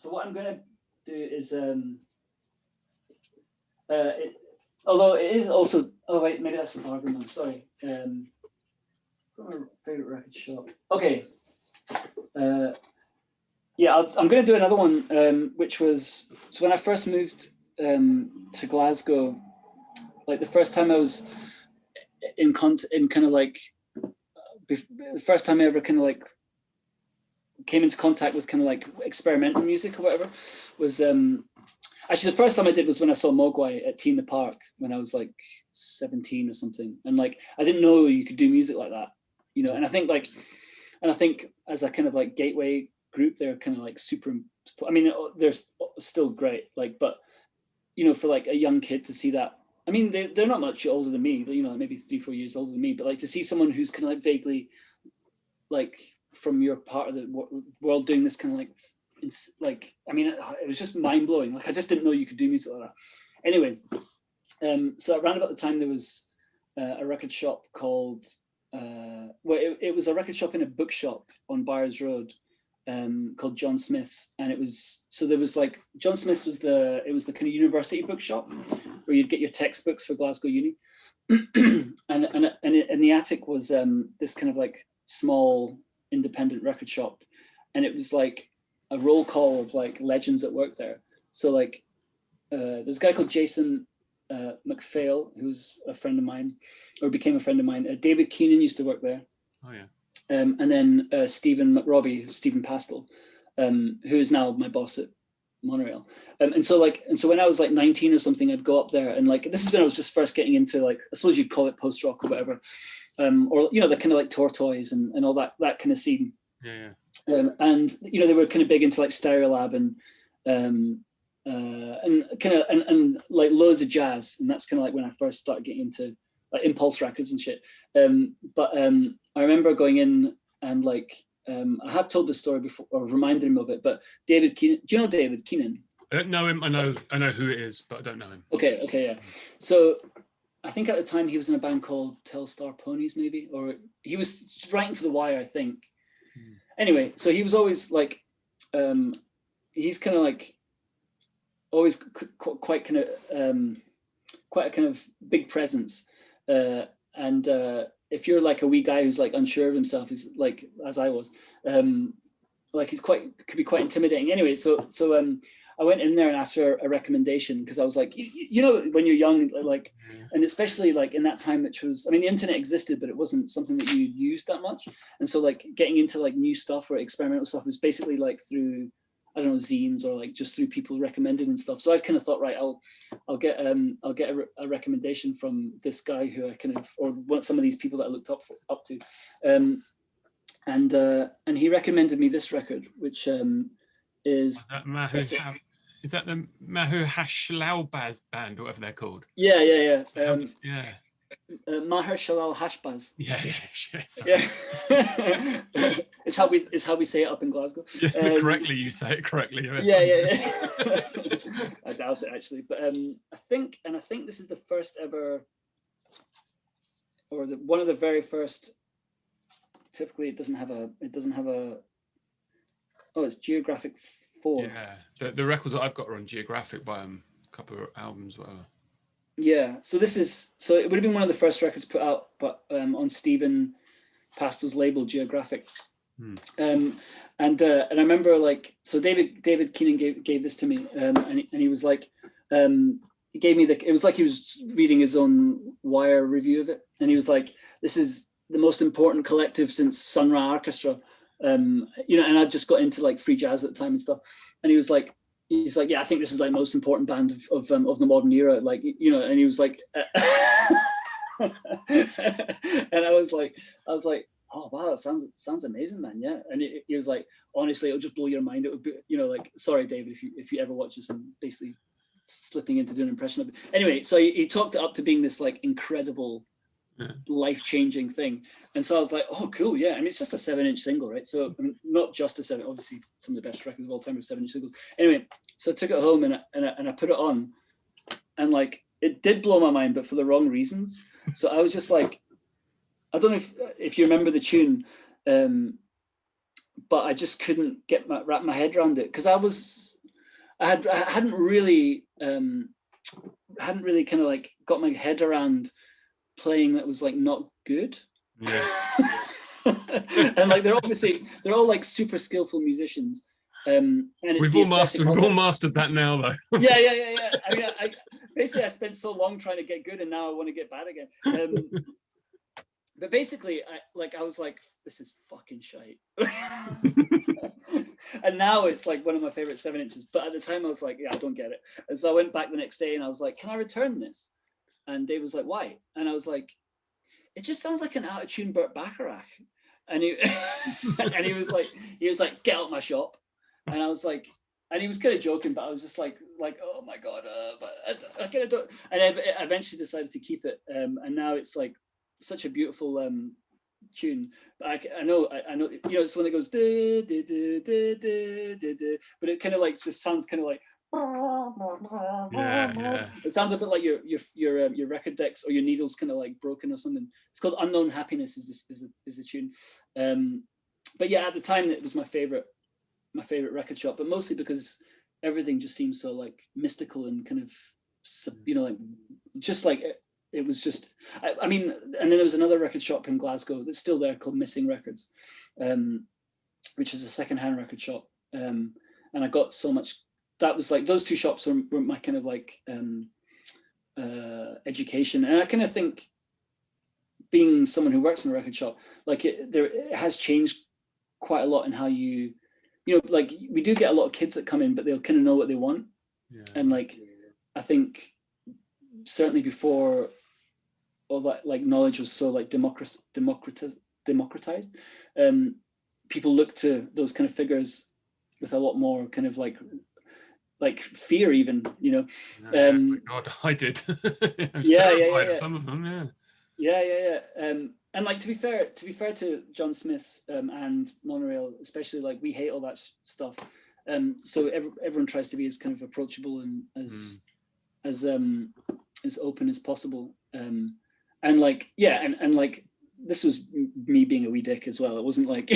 what I'm gonna do is although it is also, oh wait, maybe that's the bargain one. Sorry. My favorite record shop. Okay. I'm gonna do another one, which was so when I first moved to Glasgow. Like the first time I was in kind of like the first time I ever kind of like came into contact with kind of like experimental music or whatever was actually the first time I did was when I saw Mogwai at Tea in the Park when I was like 17 or something, and like I didn't know you could do music like that, you know. And I think as a kind of like gateway group, they're kind of like super. I mean, they're still great, like, but you know, for like a young kid to see that. I mean, they're not much older than me, but, you know, maybe 3-4 years older than me. But like to see someone who's kind of like vaguely, like from your part of the world doing this kind of like, I mean, it was just mind blowing. Like I just didn't know you could do music like that. Anyway, so around about the time there was a record shop called, it was a record shop in a bookshop on Byres Road. Called John Smith's, and it was there was like John Smith's was the kind of university bookshop where you'd get your textbooks for Glasgow Uni, and in the attic was this kind of like small independent record shop, and it was like a roll call of like legends that worked there. So like there's a guy called Jason McPhail who's a friend of mine, or became a friend of mine. David Keenan used to work there. Oh yeah. And then Stephen McRobbie, Stephen Pastel, who is now my boss at Monorail. And so when I was like 19 or something, I'd go up there, and like this is when I was just first getting into, like, I suppose you'd call it post rock or whatever, or you know, the kind of like Tortoise and all that kind of scene. Yeah. And you know, they were kind of big into like Stereolab and kind of and like loads of jazz, and that's kind of like when I first started getting into like Impulse Records and shit. But I remember going in and like I have told this story before or reminded him of it. But David Keenan, do you know David Keenan? I don't know him. I know who it is, but I don't know him. Okay, yeah. So I think at the time he was in a band called Telstar Ponies, maybe, or he was writing for The Wire, I think. Anyway, so he was always like, he's kind of like always quite kind of quite a kind of big presence. And if you're like a wee guy who's like unsure of himself, he's like, as I was, like could be quite intimidating. Anyway, so I went in there and asked for a recommendation because I was like, you know, when you're young, like, and especially like in that time, which was, I mean, the internet existed, but it wasn't something that you used that much. And so like getting into like new stuff or experimental stuff was basically like through, I don't know, zines or like just through people recommended and stuff. So I kind of thought, right, I'll get a recommendation from this guy who I kind of, or some of these people that I looked up to, and he recommended me this record, which is that the Mahu Hashlaubaz band, or whatever they're called? Yeah. Yeah. Maher Shalal Hashbaz. Yeah. It's how we say it up in Glasgow. Yeah, correctly, you say it correctly. Yeah. I doubt it actually, but I think this is the first ever, or one of the very first. Typically, it doesn't have a. Oh, it's Geographic 4. Yeah, the records that I've got are on Geographic by a couple of albums, whatever. Yeah, so it would have been one of the first records put out, but on Stephen pastels labeled geographic. And I remember like, so David Keenan gave this to me, and he was like, he gave me it was like he was reading his own Wire review of it, and he was like, this is the most important collective since Sun Ra Orchestra, you know, and I just got into like free jazz at the time and stuff, and he's like, yeah, I think this is like most important band of the modern era, like, you know, and he was like, and I was like, oh wow, that sounds amazing, man. Yeah. And he was like, honestly, it'll just blow your mind. It would be, you know, like, sorry, David, if you ever watch this, I'm basically slipping into doing an impression of it. Anyway, so he talked it up to being this like incredible, life-changing thing. And so I was like, oh cool, yeah. I mean, it's just a 7-inch single, right? So I mean, not just a 7, obviously some of the best records of all time are 7-inch singles. Anyway, so I took it home and I put it on, and like, it did blow my mind, but for the wrong reasons. So I was just like, I don't know if you remember the tune, but I just couldn't wrap my head around it, because I hadn't really kind of like got my head around playing that was like not good. Yeah. And like they're all like super skillful musicians. And it's we've all mastered that now though. Yeah. I mean, basically I spent so long trying to get good, and now I want to get bad again. But basically, I was like, this is fucking shite. And now it's like one of my favorite 7-inches. But at the time I was like, yeah, I don't get it. And so I went back the next day and I was like, can I return this? And Dave was like, why? And I was like, it just sounds like an out of tune Burt Bacharach. And he was like, get out my shop. And I was like, and he was kind of joking, but I was just like, oh my God, but I kind of don't. And I eventually decided to keep it. And now it's like such a beautiful tune. But I know, you know, it's one that goes, da, da, da, da, da, da, but it kind of like just sounds kind of like, yeah. It sounds a bit like your record decks or your needles kind of like broken or something. It's called Unknown Happiness is the tune. But yeah, at the time it was my favorite record shop, but mostly because everything just seems so like mystical and kind of, you know, like just like it was just, I mean, and then there was another record shop in Glasgow that's still there called Missing Records, which is a secondhand record shop. And I got so much, that was like, those two shops were my kind of like education. And I kind of think, being someone who works in a record shop, like it has changed quite a lot in how you know, like we do get a lot of kids that come in, but they'll kind of know what they want. Yeah. And like, I think certainly before all that like knowledge was so like democratized, people look to those kind of figures with a lot more kind of like fear even, you know. Oh my God, I did. yeah. Some of them, yeah. And like to be fair to John Smith's and Monorail, especially, like we hate all that stuff. So everyone tries to be as kind of approachable and as open as possible. And like, yeah, and like this was me being a wee dick as well. It wasn't like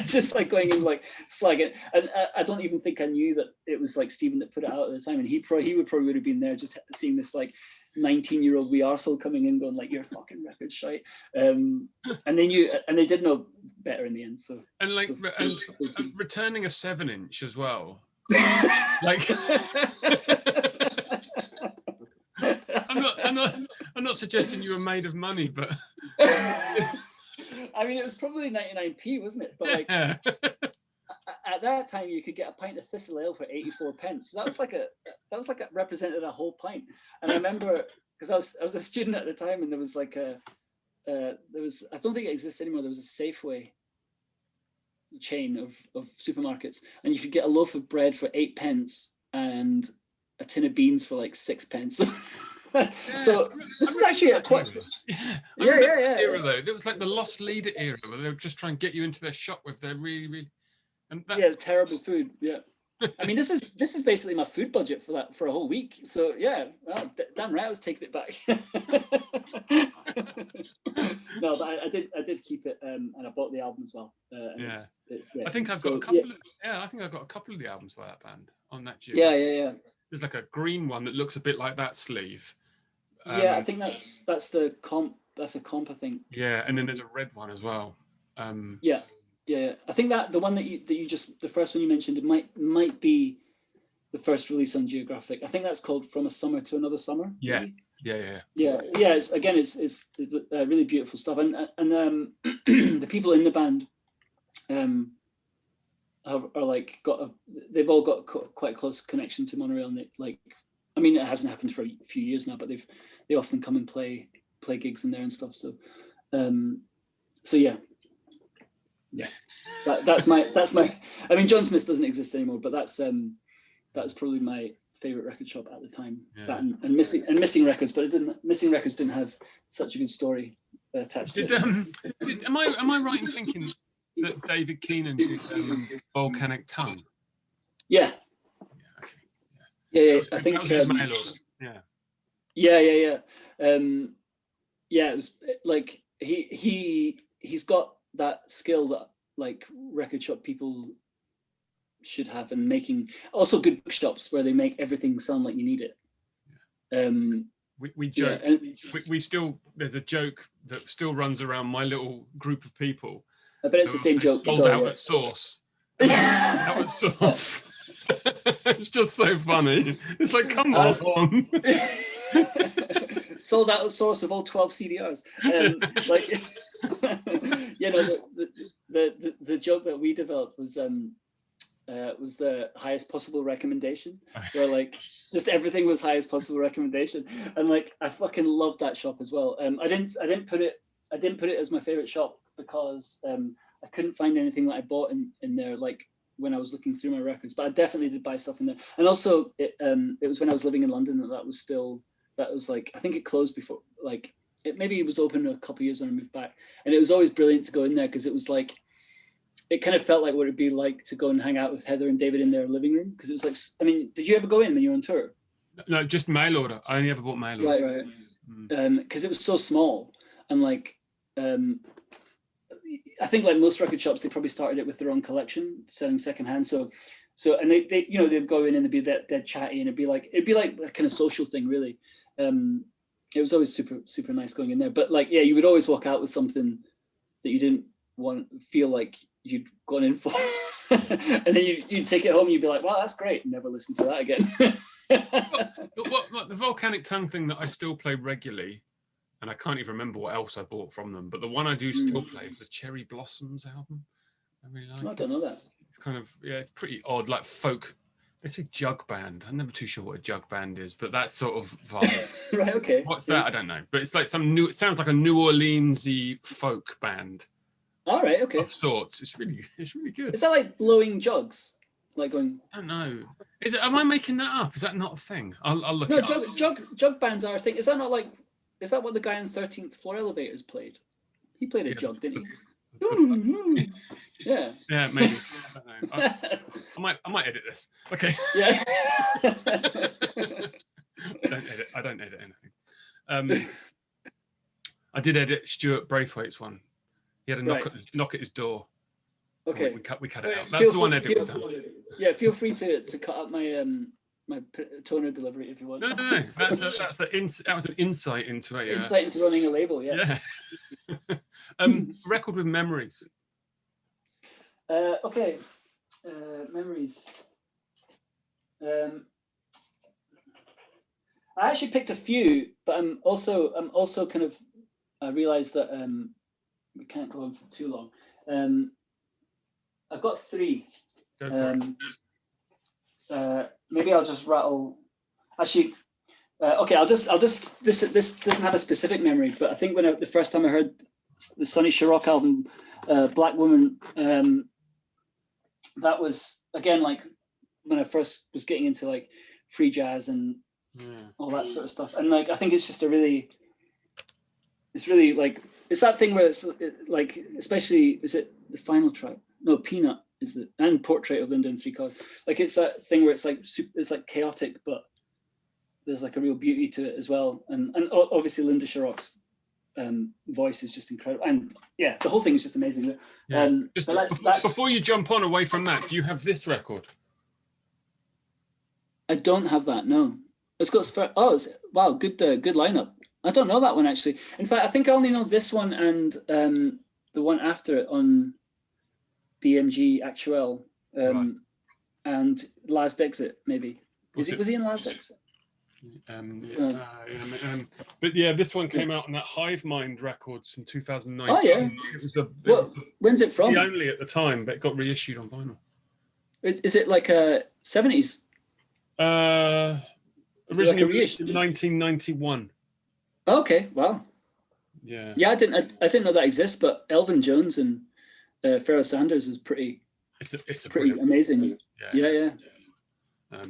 just like going in like slagging. And I don't even think I knew that it was like Stephen that put it out at the time. And he would have been there just seeing this like 19-year-old wee arsehole coming in going like, you're fucking record shite. And they knew, and they did know better in the end. So and like returning a 7-inch as well. Like I'm not suggesting you were made of money, but I mean, it was probably 99p, wasn't it? But like at that time, you could get a pint of Thistle Ale for 84 pence. So that was like represented a whole pint. And I remember because I was a student at the time, and there was like I don't think it exists anymore. There was a Safeway chain of supermarkets, and you could get a loaf of bread for 8 pence and a tin of beans for like 6 pence. So this is actually a quite era though. It was like the lost leader era where they would just try and get you into their shop with their really and that's terrible food. Yeah. I mean, this is basically my food budget for a whole week. So yeah, damn right, I was taking it back. No, but I did keep it, and I bought the album as well. It's great. I think I've got a couple. I think I've got a couple of the albums by that band on that June. Yeah. There's like a green one that looks a bit like that sleeve. I think that's the comp a comp, I think. Yeah, and then there's a red one as well. Yeah. I think that the one that you just, the first one you mentioned, it might be the first release on Geographic. I think that's called From a Summer to Another Summer. Yeah. Yeah. It's really beautiful stuff, and the people in the band are like they've all got quite a close connection to Monorail, and I mean, it hasn't happened for a few years now, but they often come and play gigs in there and stuff. So yeah. That's my. I mean, John Smith doesn't exist anymore, but that's probably my favorite record shop at the time. Yeah. That and Missing Records, but Missing Records didn't have such a good story attached to it. Am I right in thinking that David Keenan did Volcanic Tongue? Yeah. Yeah. I think. Yeah. It was like he's got that skill that like record shop people should have, and making also good bookshops where they make everything sound like you need it. We joke. We still, there's a joke that still runs around my little group of people. I bet it's the same joke. Sold out at Source. Out at Source. It's just so funny. It's like, come on. Sold out at Source of all 12 CDRs. The joke that we developed was the highest possible recommendation, where like just everything was highest possible recommendation, and like I fucking loved that shop as well. I didn't put it as my favorite shop because I couldn't find anything that I bought in there like when I was looking through my records, but I definitely did buy stuff in there. And also it was when I was living in London that was like, I think it closed before, like maybe it was open a couple of years when I moved back, and it was always brilliant to go in there because it was like, it kind of felt like what it'd be like to go and hang out with Heather and David in their living room, because it was like, I mean, did you ever go in when you were on tour? No, just mail order. I only ever bought mail order. Right. Because it was so small, and like I think like most record shops, they probably started it with their own collection, selling secondhand. So and they they'd go in and they'd be dead chatty, and it'd be like a kind of social thing, really. It was always super nice going in there. But like, yeah, you would always walk out with something that you didn't feel like you'd gone in for, and then you'd take it home and you'd be like, wow, that's great, never listen to that again. What the Volcanic Tongue thing that I still play regularly, and I can't even remember what else I bought from them, but the one I do still play is the Cherry Blossoms album. I really like. I don't know that. It's kind of, yeah, it's pretty odd, like folk. They say jug band. I'm never too sure what a jug band is, but that sort of vibe. Right. Okay. What's that? I don't know, but it's like it sounds like a New Orleans-y folk band. All right. Okay. Of sorts. It's really good. Is that like blowing jugs? Like going? I don't know. Is it? Am I making that up? Is that not a thing? I'll look. No, it up. Jug bands are a thing. Is that not like? Is that what the guy in 13th Floor Elevators played? He played a jug, didn't he? Yeah. Yeah, maybe. I don't know. I might edit this. Okay. Yeah. I don't edit anything. I did edit Stuart Braithwaite's one. He had a knock at his door. Okay. We cut it out. That's the one edit we've done. Yeah, feel free to cut up my my toner delivery if you want. No. That was an insight into it. Insight into running a label. Yeah. Record with memories. Okay. Memories. I actually picked a few, but I'm also kind of, I realized that we can't go on for too long. I've got three. Go for it. Maybe I'll just rattle. Actually, okay. I'll just. This doesn't have a specific memory, but I think when the first time I heard the Sonny Sharrock album, Black Woman, that was again like when I first was getting into like free jazz and all that sort of stuff. And like I think it's just it's really like it's that thing where it's like, especially, is it the final track? No, Peanut is and Portrait of Linda in Three Cars. Like it's that thing where it's like chaotic, but there's like a real beauty to it as well. And obviously Linda Sharrock's voice is just incredible, and yeah, the whole thing is just amazing. Yeah. Before you jump on away from that, do you have this record? I don't have that. No, it's got wow, good lineup. I don't know that one actually. In fact, I think I only know this one and the one after it on BMG Actuel, Right. and Last Exit maybe. Was he in Last Exit? But yeah, this one came out on that Hive Mind Records in 2019. Oh yeah. When's it from? Only at the time, but it got reissued on vinyl. Is it like a 70s? Originally released in 1991. Okay, wow. Yeah. Yeah, I didn't know that exists, but Elvin Jones and Pharoah Sanders is pretty. It's pretty amazing. Yeah.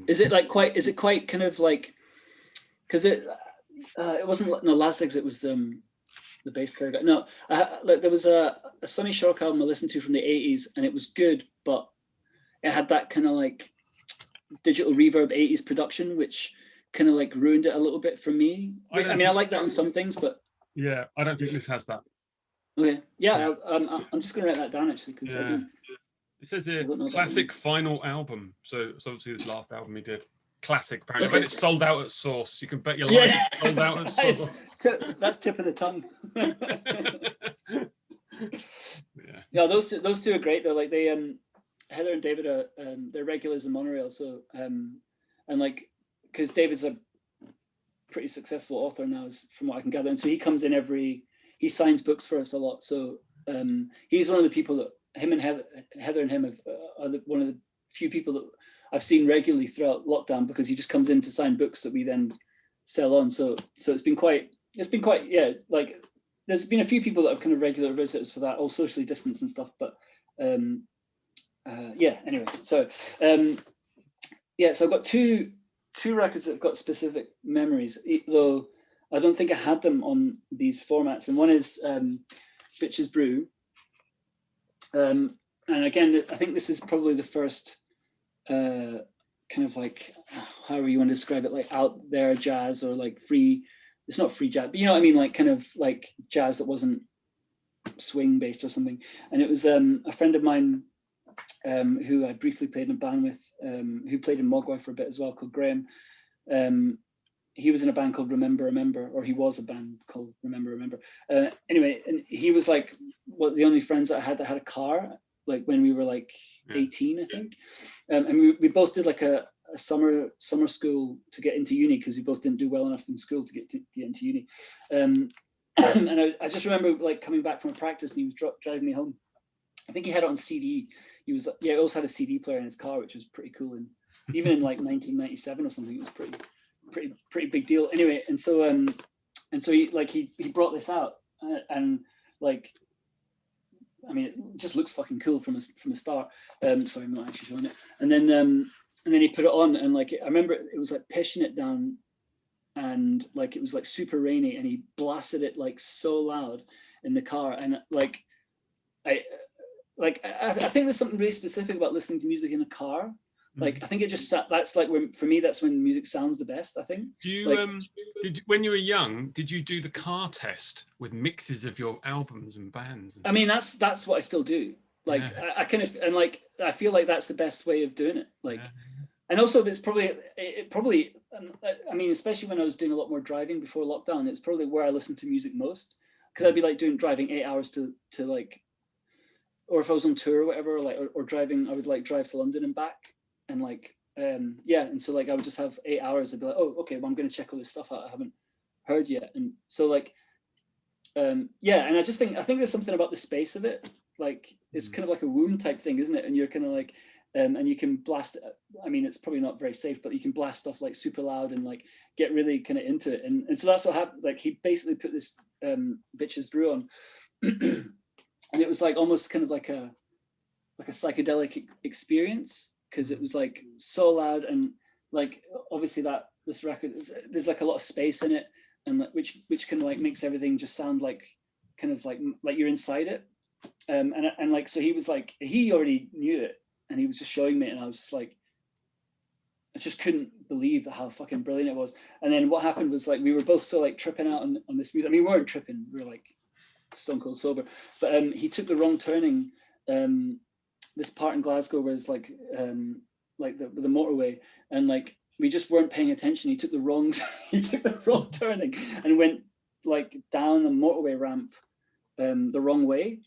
Is it quite kind of like, because it wasn't Last Exit, it was the bass player guy. No, like there was a Sonny Shock album I listened to from the 80s, and it was good, but it had that kind of like digital reverb 80s production, which kind of like ruined it a little bit for me. I mean, I like that on some things, but yeah, I don't think this has that. Okay, yeah, I'm just gonna write that down actually, because I do. It says here, classic final album. So it's obviously this last album he did. Classic, apparently. Okay. I bet it's sold out at Source. You can bet your life it's sold out at Source. That's tip of the tongue. Yeah, those two are great though. Like they, Heather and David are they're regulars in Monorail. So and like, because David's a pretty successful author now, from what I can gather, and so he comes in he signs books for us a lot. So he's one of the people that him and Heather and him are one of the few people that I've seen regularly throughout lockdown, because he just comes in to sign books that we then sell on. So it's been quite like there's been a few people that have kind of regular visitors for that, all socially distanced and stuff. But anyway, so so I've got two records that have got specific memories, though I don't think I had them on these formats. And one is Bitches Brew. And again, I think this is probably the first kind of like, however you want to describe it, like out there jazz, or like free, it's not free jazz, but you know what I mean, like kind of like jazz that wasn't swing based or something. And it was a friend of mine who I briefly played in a band with, who played in Mogwai for a bit as well, called Graham. He was in a band called Remember, or he was a band called Remember. Anyway, and he was like the only friends that I had that had a car, like when we were like 18, I think. And we both did like a summer school to get into uni, because we both didn't do well enough in school to get into uni. And I just remember like coming back from a practice, and he was driving me home. I think he had it on CD. He also had a CD player in his car, which was pretty cool. And even in like 1997 or something, it was pretty big deal. Anyway, and so he brought this out, and like, I mean, it just looks fucking cool from the start. Sorry, I'm not actually showing it. And then he put it on, and like, I remember it was like pishing it down, and like it was like super rainy, and he blasted it like so loud in the car. And like, I think there's something really specific about listening to music in a car. Like, I think it just that's like for me, that's when music sounds the best, I think. Do you when you were young, did you do the car test with mixes of your albums and bands? And I mean, that's what I still do. Like, I kind of, and like, I feel like that's the best way of doing it. Like, and also it's probably, I mean, especially when I was doing a lot more driving before lockdown, it's probably where I listened to music most, because I'd be like driving 8 hours to like, or if I was on tour or whatever, like, or driving, I would like drive to London and back. And like, and so like I would just have 8 hours. I'd be like, oh, okay, well, I'm going to check all this stuff out I haven't heard yet. And so like, and I think there's something about the space of it. Like, it's kind of like a womb type thing, isn't it? And you're kind of like, and you can blast, I mean, it's probably not very safe, but you can blast stuff like super loud and like get really kind of into it. And so that's what happened. Like, he basically put this Bitches Brew on, and it was like almost kind of like a psychedelic experience, because it was like so loud, and like obviously this record there's like a lot of space in it, and like, which kind of like makes everything just sound like kind of like you're inside it. And like, so he was like, he already knew it, and he was just showing me, and I was just like, I just couldn't believe how fucking brilliant it was. And then what happened was, like, we were both so like tripping out on this music. I mean, we weren't tripping, we were like stone cold sober, but he took the wrong turning. This part in Glasgow where it's like the motorway, and like we just weren't paying attention. He took the wrong turning and went like down a motorway ramp the wrong way,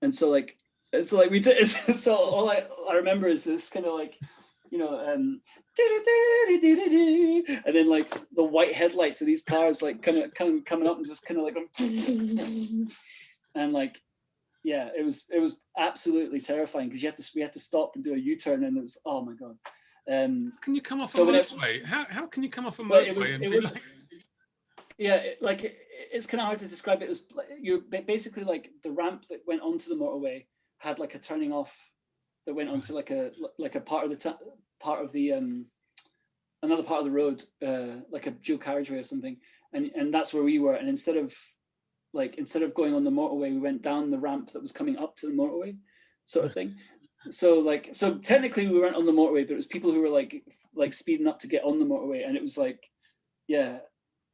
and so like we did. So all I remember is this kind of like, you know, and then like the white headlights of these cars like kind of coming up and just kind of like, and like, yeah, it was absolutely terrifying because we had to stop and do a U-turn, and it was, oh my god. Can you come off a motorway? How can you come off a motorway? It's kind of hard to describe it. It was you're basically like the ramp that went onto the motorway had like a turning off that went onto like a part of the another part of the road, like a dual carriageway or something, and that's where we were. And instead of going on the motorway, we went down the ramp that was coming up to the motorway, sort of thing. So technically we weren't on the motorway, but it was people who were like speeding up to get on the motorway, and it was like, yeah.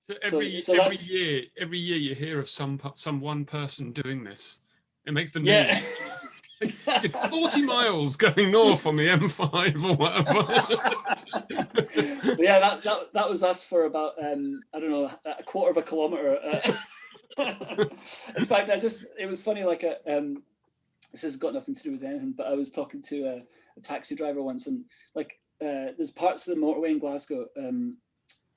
So every year you hear of some one person doing this. It makes the news. Yeah. 40 miles going north on the M5 or whatever. Yeah, that was us for about I don't know, a quarter of a kilometer. In fact, it was funny. Like this has got nothing to do with anything, but I was talking to a taxi driver once, and like there's parts of the motorway in Glasgow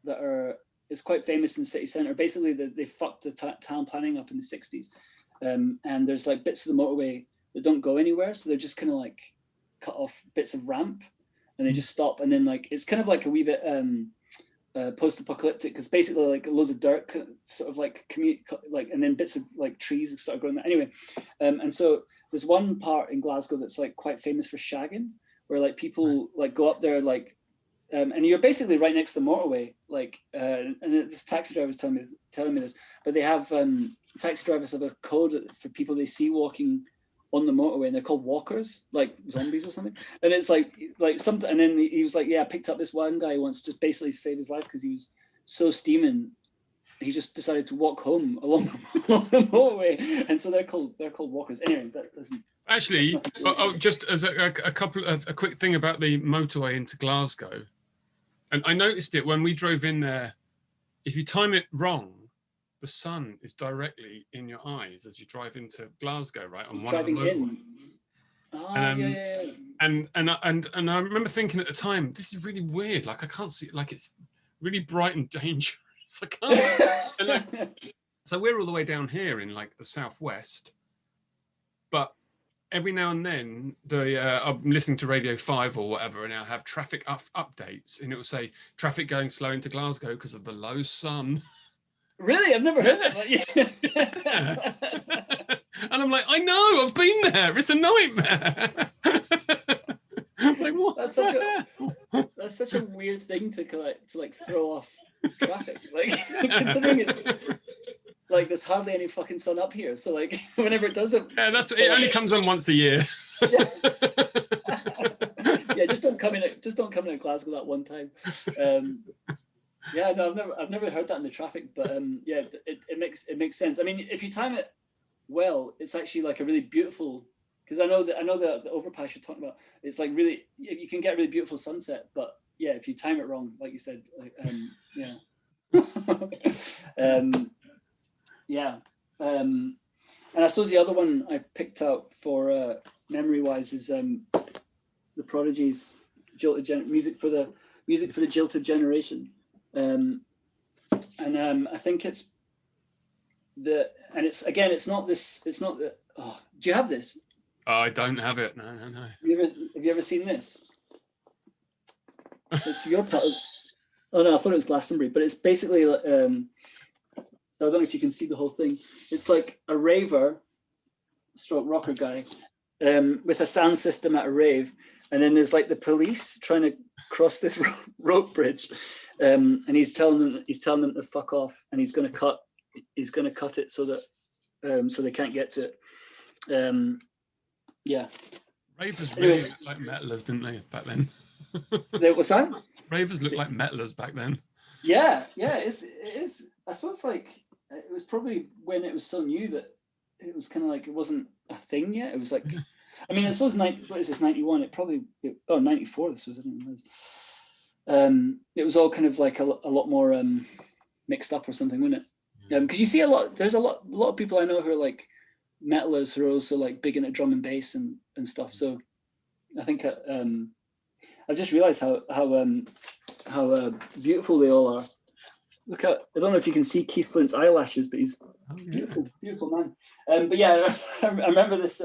that is quite famous in the city centre. Basically, they fucked the town planning up in the 60s, and there's like bits of the motorway that don't go anywhere, so they're just kind of like cut off bits of ramp, and they just stop, and then like it's kind of like a wee bit post-apocalyptic, because basically like loads of dirt sort of like commute, like, and then bits of like trees start growing there. Anyway, and so there's one part in Glasgow that's like quite famous for shagging, where like people like go up there like and you're basically right next to the motorway, like and this taxi driver was telling me this, but they have taxi drivers have a code for people they see walking on the motorway, and they're called walkers, like zombies or something. And it's like some, and then he was like, yeah, I picked up this one guy who wants to basically save his life because he was so steaming, he just decided to walk home along the motorway, and so they're called walkers. Anyway, that doesn't. Actually, just as a quick thing about the motorway into Glasgow, and I noticed it when we drove in there. If you time it wrong, the sun is directly in your eyes as you drive into Glasgow, right? On one of the motorways. Yeah. And I remember thinking at the time, this is really weird. Like I can't see, like it's really bright and dangerous. I can't. So we're all the way down here in like the southwest, but every now and then I'm listening to Radio 5 or whatever, and I'll have traffic updates, and it will say traffic going slow into Glasgow because of the low sun. Really? I've never heard that. Yeah. And I'm like, I know, I've been there. It's a nightmare. Like, what? That's such a weird thing to throw off traffic. Like considering it's like there's hardly any fucking sun up here. So like whenever it does it, yeah, it only comes on once a year. Yeah, just don't come in at Glasgow that one time. Yeah, no, I've never heard that in the traffic, but yeah, it makes sense. I mean, if you time it well, it's actually like a really beautiful, because I know the overpass you're talking about, it's like really, you can get a really beautiful sunset, but yeah, if you time it wrong, like you said, like, yeah. Yeah. And I suppose the other one I picked out for memory wise is the Prodigy's music for the Jilted Generation. I think it's not the. Oh, do you have this? Oh, I don't have it. No. Have you ever seen this? It's your part. Oh no, I thought it was Glastonbury, but it's basically. So I don't know if you can see the whole thing. It's like a raver, stroke rocker guy, with a sound system at a rave, and then there's like the police trying to cross this rope bridge, and he's telling them to fuck off, and he's going to cut it so that so they can't get to it. Yeah. Ravers really looked like metalers, didn't they, back then? What's that? Ravers looked like metalers back then. Yeah, it is. I suppose like it was probably when it was so new that it was kind of like it wasn't a thing yet. It was like, I mean, I suppose what is this, 91? 94. This was, I don't know. It was all kind of like a lot more mixed up or something, wasn't it? Because you see there's a lot of people I know who are like metalers who are also like big into drum and bass and stuff. So I think I just realized how beautiful they all are. Look at, I don't know if you can see Keith Flint's eyelashes, but he's beautiful man. But yeah, I remember this.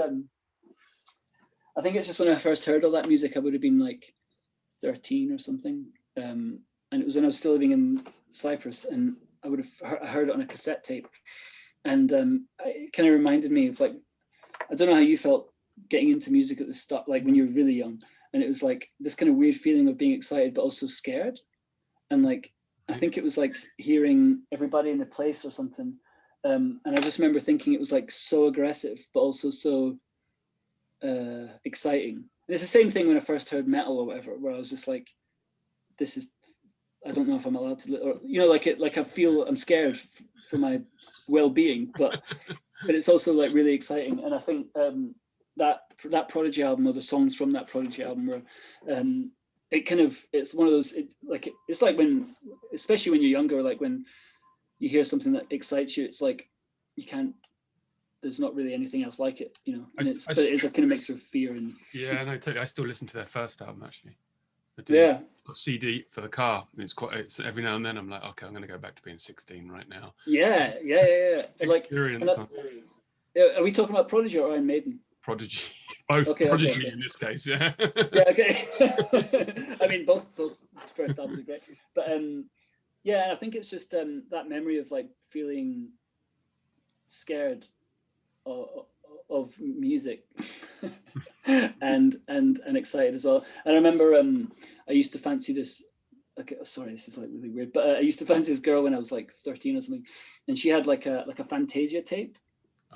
I think it's just when I first heard all that music, I would have been like 13 or something. And it was when I was still living in Cyprus, and I would have heard it on a cassette tape. And it kind of reminded me of like, I don't know how you felt getting into music at the start, like when you were really young. And it was like this kind of weird feeling of being excited, but also scared. And like, I think it was like hearing everybody in the place or something. And I just remember thinking it was like so aggressive, but also so exciting. And it's the same thing when I first heard metal or whatever, where I was just like, this is, I don't know if I'm allowed to, or, you know, like I feel I'm scared for my well-being, but it's also like really exciting. And I think that Prodigy album, or the songs from that Prodigy album, were it kind of, it's one of those, it's like when, especially when you're younger, like when you hear something that excites you, it's like you can't, there's not really anything else like it, you know. And but it is a kind of mixture of fear and yeah, no, totally. I still listen to their first album actually. Yeah, got CD for the car. It's every now and then I'm like, okay, I'm going to go back to being 16 right now. Yeah. Like, are we talking about Prodigy or Iron Maiden? Prodigy, both. Okay, Prodigy okay. In this case, yeah. Yeah, okay. I mean, both first albums are great, but yeah, I think it's just that memory of like feeling scared of music and excited as well. And I remember I used to fancy this. Okay, sorry, this is like really weird, but I used to fancy this girl when I was like 13 or something, and she had like a Fantasia tape.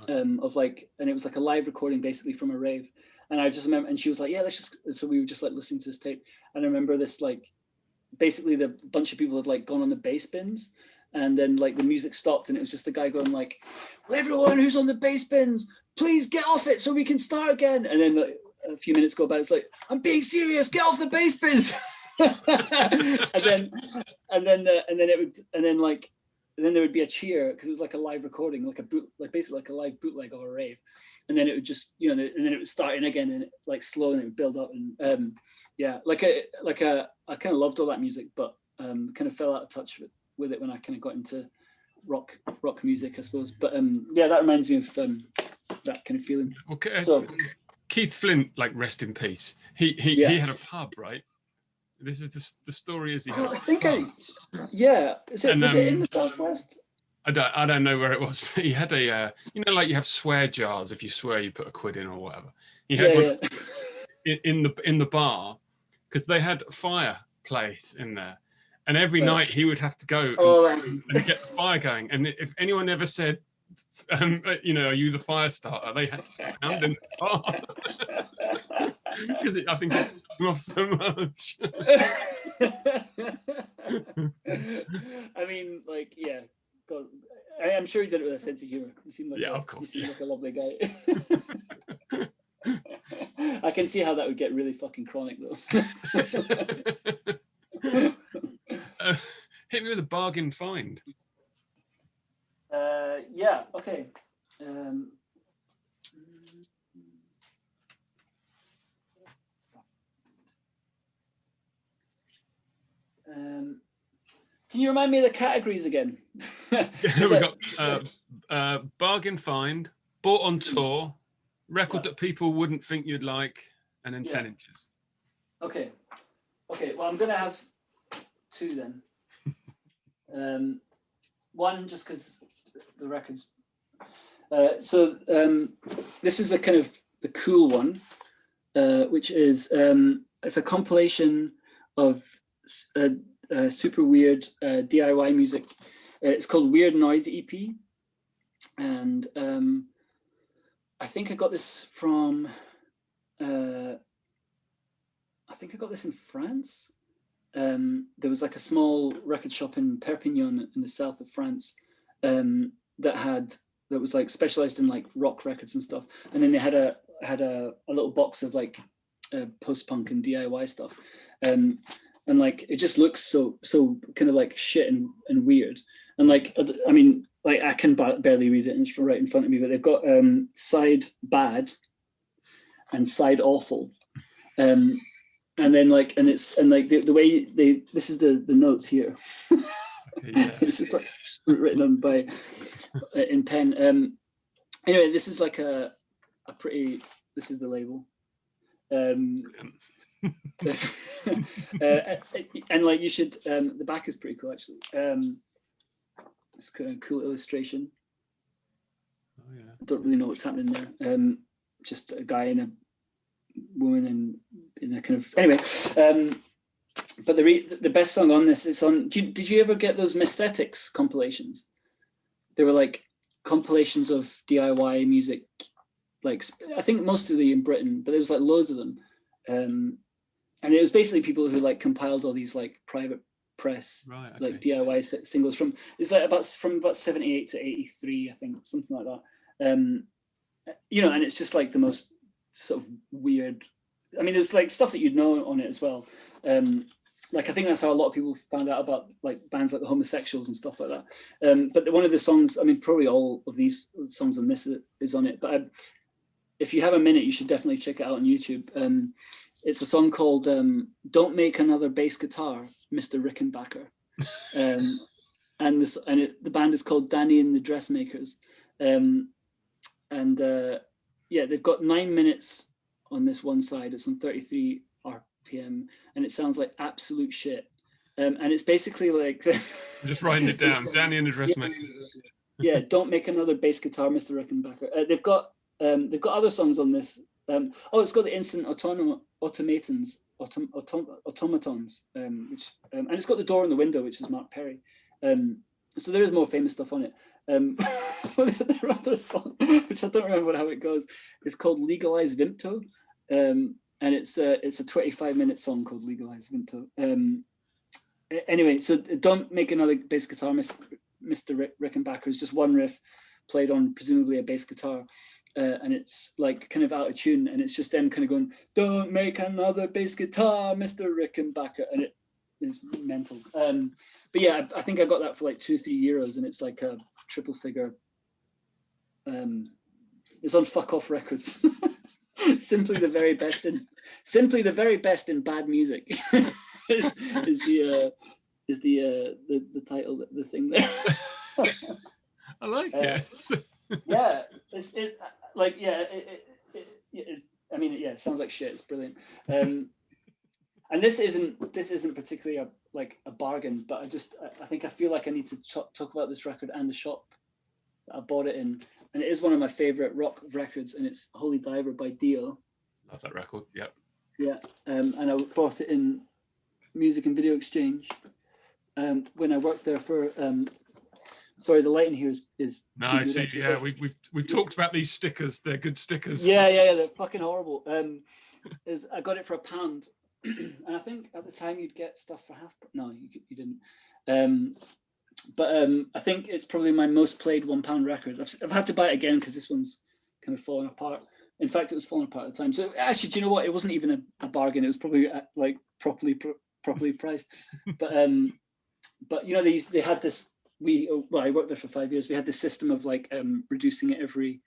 Of like, and it was like a live recording basically from a rave, and I just remember, and she was like, yeah, let's just, so we were just like listening to this tape, and I remember this, like, basically the bunch of people had like gone on the bass bins, and then like the music stopped, and it was just the guy going like, well, everyone who's on the bass bins, please get off it so we can start again. And then like, a few minutes go by, it's like, I'm being serious, get off the bass bins. And then there would be a cheer because it was like a live recording, like basically like a live bootleg of a rave, and then it would just, you know, and then it would start in again, and like slow, and it would build up, and yeah, I kind of loved all that music, but kind of fell out of touch with it when I kind of got into rock music, I suppose. But yeah, that reminds me of that kind of feeling. Okay, so Keith Flint, like, rest in peace. He had a pub, right? This is the story. Is he? Oh, I think yeah. Was it in the Southwest? I don't know where it was, but he had a you know, like you have swear jars. If you swear, you put a quid in or whatever. He had one in the bar, because they had a fireplace in there, and every night he would have to go and get the fire going. And if anyone ever said, you know, are you the fire starter? They had to pound in the bar. Because I think it pissed him off so much. I mean, like, yeah, God, I'm sure he did it with a sense of humor. He seemed like of course, he seemed like a lovely guy. I can see how that would get really fucking chronic, though. Hit me with a bargain find. Yeah. Okay. Can you remind me of the categories again? We got bargain find, bought on tour, record that people wouldn't think you'd like, and then 10 inches. Okay. Well, I'm gonna have two then. One, just because the records. So this is the kind of the cool one, which is it's a compilation of super weird DIY music. It's called Weird Noise EP, and I think I got this from I think I got this in France. There was like a small record shop in Perpignan in the south of France that was like specialized in like rock records and stuff, and then they had a little box of like post-punk and DIY stuff, and like it just looks so kind of like shit and weird, and like, I mean, like I can barely read it, and it's right in front of me. But they've got side bad and side awful, and then like the way this is the notes here. Okay, yeah. It's just like written on by in pen. Anyway, this is like a pretty. This is the label. And like you should. The back is pretty cool actually. It's kind of cool illustration. Oh yeah. I don't really know what's happening there. Just a guy and a woman and in a kind of anyway. But the best song on this is on. Did you ever get those Mesthetics compilations? They were like compilations of DIY music, like I think mostly in Britain, but there was like loads of them, and it was basically people who like compiled all these like private press, right, okay. like DIY singles from it's like from about 78 to 83, I think, something like that. You know, and it's just like the most sort of weird. I mean, there's like stuff that you'd know on it as well. Like I think that's how a lot of people found out about like bands like the Homosexuals and stuff like that. But one of the songs, I mean, probably all of these songs on this is on it. But if you have a minute, you should definitely check it out on YouTube. It's a song called "Don't Make Another Bass Guitar, Mr. Rickenbacker," and the band is called Danny and the Dressmakers. Yeah, they've got 9 minutes on this one side. It's on 33 RPM, and it sounds like absolute shit. And it's basically like I'm just writing it down. Danny and the Dressmakers. Yeah, Don't Make Another Bass Guitar, Mr. Rickenbacker. They've got other songs on this. It's got the Instant Automatons, which and it's got The Door and the Window, which is Mark Perry. So there is more famous stuff on it. The other song, which I don't remember how it goes, is called Legalize Vimto, and it's a 25-minute song called Legalize Vimto. Anyway, so Don't Make Another Bass Guitar, Mr. Rickenbacker is just one riff played on presumably a bass guitar. And it's like kind of out of tune, and it's just them kind of going, "Don't make another bass guitar, Mr. Rickenbacker," and it is mental. But yeah, I think I got that for like €2-3, and it's like a triple figure. It's on Fuck Off Records. Simply the very best in bad music is the title, the thing there. I like it. Yeah, it sounds like shit. It's brilliant. And this isn't particularly a bargain, but I think I feel like I need to talk about this record and the shop that I bought it in, and it is one of my favorite rock records, and it's Holy Diver by Dio. Love that record. Yep. Yeah. And I bought it in Music and Video Exchange when I worked there for. Sorry, the lighting here is no, I see. Yeah, we've talked about these stickers. They're good stickers. Yeah, they're fucking horrible. I got it for £1, and I think at the time you'd get stuff for half. No, you didn't. But I think it's probably my most played £1 record. I've had to buy it again because this one's kind of falling apart. In fact, it was falling apart at the time. So actually, do you know what? It wasn't even a bargain. It was probably like properly priced. But you know, they had this. I worked there for 5 years. We had this system of like reducing it every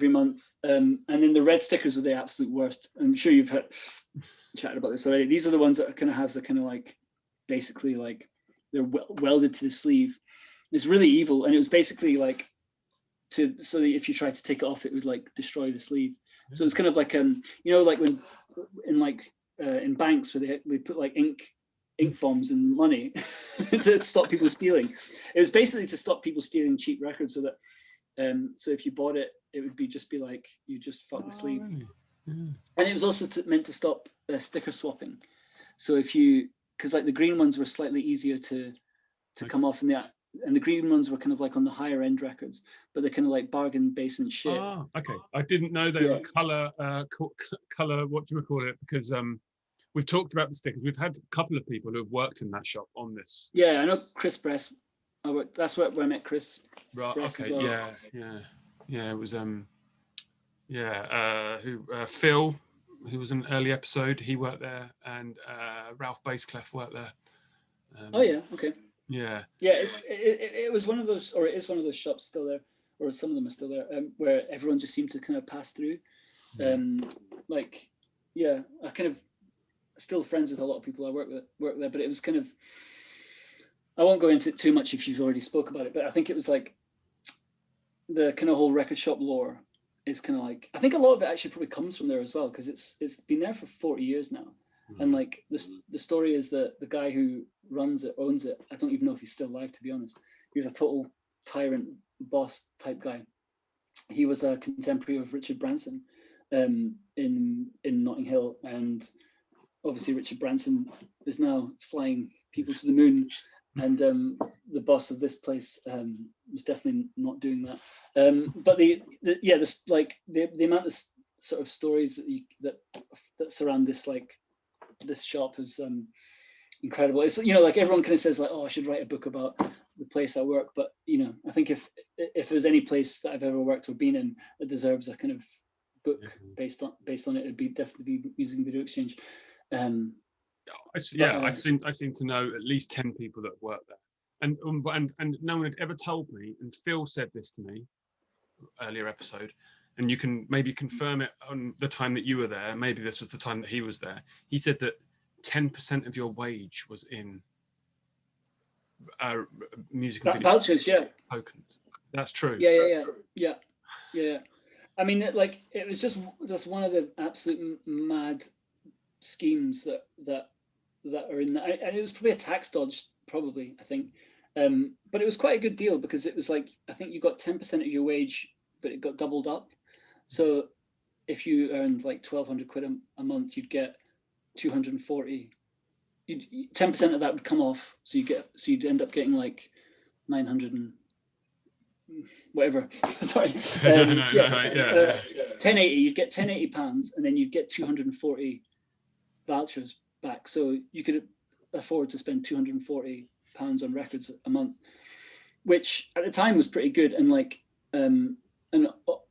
month, and then the red stickers were the absolute worst. I'm sure you've chatted about this already. These are the ones that kind of have the kind of like basically like they're welded to the sleeve. It's really evil, and it was basically like so that if you tried to take it off, it would like destroy the sleeve. So it's kind of like you know, like when in banks where they put like ink bombs and money to stop people stealing. It was basically to stop people stealing cheap records, so that so if you bought it, it would just be like you just fuck the sleeve. Really? Yeah. And it was also meant to stop sticker swapping. So because like the green ones were slightly easier to come off, and the green ones were kind of like on the higher end records, but they're kind of like bargain basement shit. Ah, okay. I didn't know they were color. What do you call it? Because we've talked about the stickers. We've had a couple of people who have worked in that shop on this. Yeah, I know Chris Bress. That's where I met Chris. Right. Bress Okay. as well. Yeah. It was Phil, who was an early episode. He worked there, and Ralph Bassclef worked there. Oh yeah. Okay. Yeah. Yeah, it was one of those, or it is one of those shops still there, or some of them are still there, where everyone just seemed to kind of pass through. Like, yeah, I kind of still friends with a lot of people I work there, but it was kind of, I won't go into it too much if you've already spoke about it, but I think it was like the kind of whole record shop lore is kind of like, I think a lot of it actually probably comes from there as well, because it's been there for 40 years now. And like the story is that the guy who runs it, owns it, I don't even know if he's still alive, to be honest. He was a total tyrant boss type guy. He was a contemporary of Richard Branson in Notting Hill, and obviously Richard Branson is now flying people to the moon, and the boss of this place was definitely not doing that. But the amount of sort of stories that surround this, like, this shop is incredible. It's, you know, like everyone kind of says like, oh, I should write a book about the place I work, but you know, I think if there's any place that I've ever worked or been in that deserves a kind of book based on it, it'd be definitely be Music and Video Exchange. I seem to know at least 10 people that have worked there, and no one had ever told me. And Phil said this to me earlier episode, and you can maybe confirm it on the time that you were there. Maybe this was the time that he was there. He said that 10% of your wage was in music and video vouchers, tokens. That's true. Yeah. I mean, it was just one of the absolute mad schemes that are in there. And it was probably a tax dodge, probably, I think. But it was quite a good deal, because it was like, I think you got 10% of your wage, but it got doubled up. So if you earned like 1,200 quid a month, you'd get 240. 10% of that would come off, so you'd end up getting like 900 and whatever. Sorry, 1080. You'd get 1080 pounds, and then you'd get 240 vouchers back. So you could afford to spend 240 pounds on records a month, which at the time was pretty good. And like, and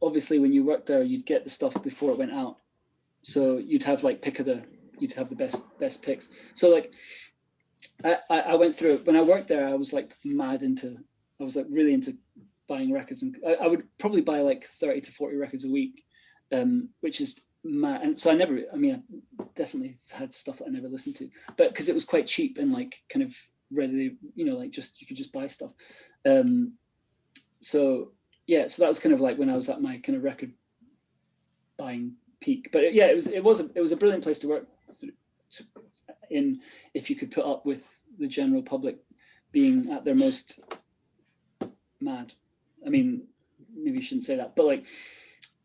obviously when you worked there, you'd get the stuff before it went out, so you'd have like you'd have the best picks. So like, I went through it when I worked there. I was like really into buying records, and I would probably buy like 30 to 40 records a week, which is mad. And so I definitely had stuff that I never listened to, but because it was quite cheap and like kind of readily, you know, like you could just buy stuff. So that was kind of like when I was at my kind of record buying peak. But yeah, it was a brilliant place to work in, if you could put up with the general public being at their most mad. I mean, maybe you shouldn't say that, but like,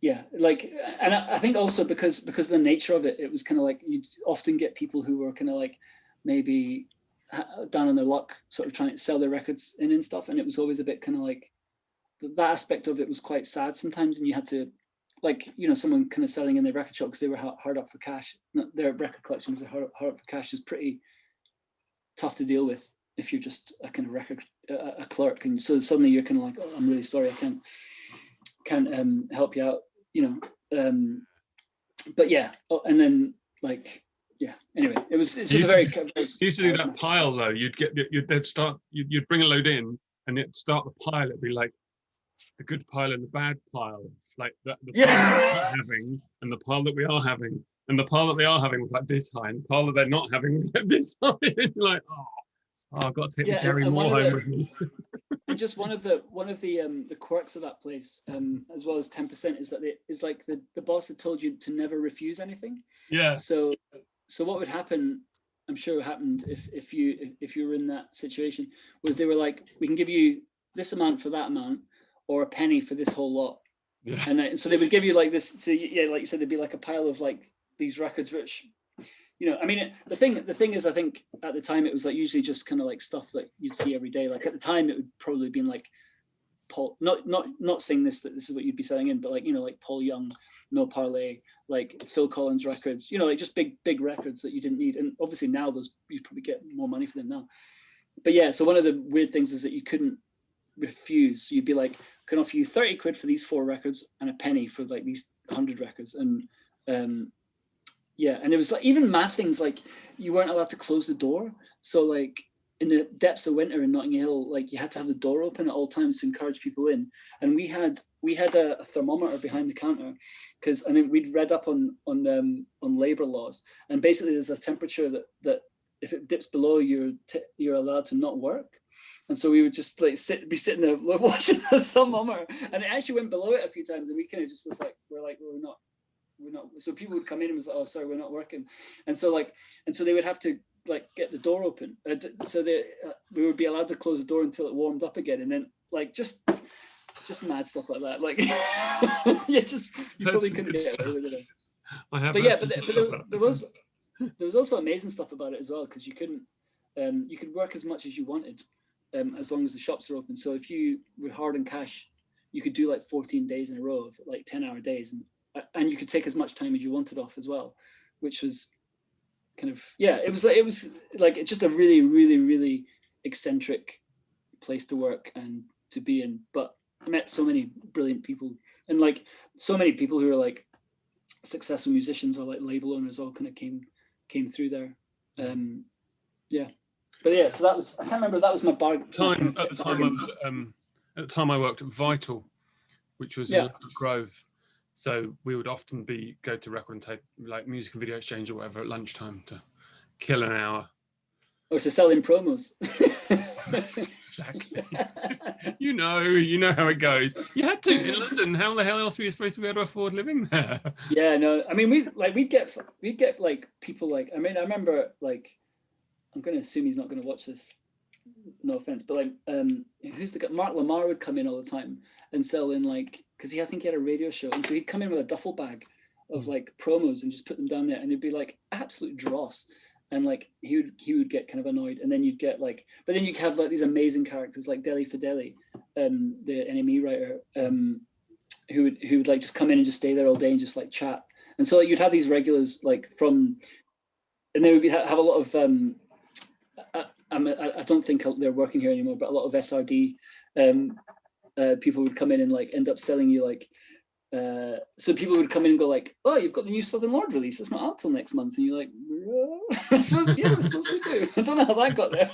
yeah, like, and I think also because of the nature of it, it was kind of like you'd often get people who were kind of like maybe down on their luck, sort of trying to sell their records in and stuff, and it was always a bit kind of like that aspect of it was quite sad sometimes, and you had to, like, you know, someone kind of selling in their record shop because they were hard up for cash. Their record collections are hard up for cash is pretty tough to deal with if you're just a kind of a clerk, and so suddenly you're kind of like, oh, I'm really sorry, I can't help you out, you know. But yeah, and then like, yeah. Anyway, it's just a very used to do that pile though. You'd bring a load in, and it'd start the pile. It'd be like the good pile and the bad pile. It's like the pile we're not having, and the pile that we are having, and the pile that they are having was like this high, and the pile that they're not having was like this high. And you're like, oh, I've got to take the Gary Moore home with me. And just one of the quirks of that place, as well as 10%, is that it's like the boss had told you to never refuse anything. Yeah. So what would happen, I'm sure it happened if you were in that situation, was they were like, we can give you this amount for that amount, or a penny for this whole lot. Yeah. And so they would give you like this. So yeah, like you said, there'd be like a pile of like these records, which, you know, I mean, the thing is, I think at the time it was like usually just kind of like stuff that you'd see every day. Like at the time, it would probably been like Paul, not saying that this is what you'd be selling in, but like, you know, like Paul Young, No Parley, like Phil Collins records, you know, like just big records that you didn't need. And obviously now you'd probably get more money for them now. But yeah, so one of the weird things is that you couldn't refuse. So you'd be like, can offer you 30 quid for these 4 records and a penny for like these 100 records. And yeah, and it was like even mad things, like you weren't allowed to close the door. So like in the depths of winter in Notting Hill, like you had to have the door open at all times to encourage people in. And we had a thermometer behind the counter, because I think we'd read up on labour laws, and basically there's a temperature that if it dips below, you're allowed to not work. And so we would just like be sitting there watching the thermometer, and it actually went below it a few times, and we kind of just was like, we're not. So people would come in and was like, oh, sorry, we're not working. And so they would have to like get the door open. So we would be allowed to close the door until it warmed up again. And then like, just mad stuff like that. Like, you probably couldn't get away with it. But there was also amazing stuff about it as well, because you could work as much as you wanted, as long as the shops are open. So if you were hard on cash, you could do like 14 days in a row of like 10-hour days, and you could take as much time as you wanted off as well, which was kind of, yeah, it was like just a really, really, really eccentric place to work and to be in. But I met so many brilliant people, and like so many people who are like successful musicians or like label owners all kind of came through there. Yeah. But yeah, so that was, I can't remember, that was my bar. At the time I worked at Vital, which was in Grove. So we would often go to record and tape, like music and video exchange or whatever, at lunchtime to kill an hour. Or to sell in promos. Exactly. you know how it goes. You had to in London. How the hell else were you supposed to be able to afford living there? Yeah, no. I mean, we'd get like people like, I mean, I remember like, I'm going to assume he's not going to watch this. No offense, but like, who's the guy? Mark Lamar would come in all the time and sell in like, because I think he had a radio show, and so he'd come in with a duffel bag of like promos and just put them down there, and it'd be like absolute dross, and like he would get kind of annoyed, and then you'd get like, but then you'd have like these amazing characters like Deli Fideli, the NME writer, who would like just come in and just stay there all day and just like chat, and so like, you'd have these regulars like from, and they would have a lot of I don't think they're working here anymore, but a lot of SRD people would come in and like end up selling you like, so people would come in and go like, oh, you've got the new Southern Lord release, it's not out till next month, and you're like, I suppose we do. I don't know how that got there.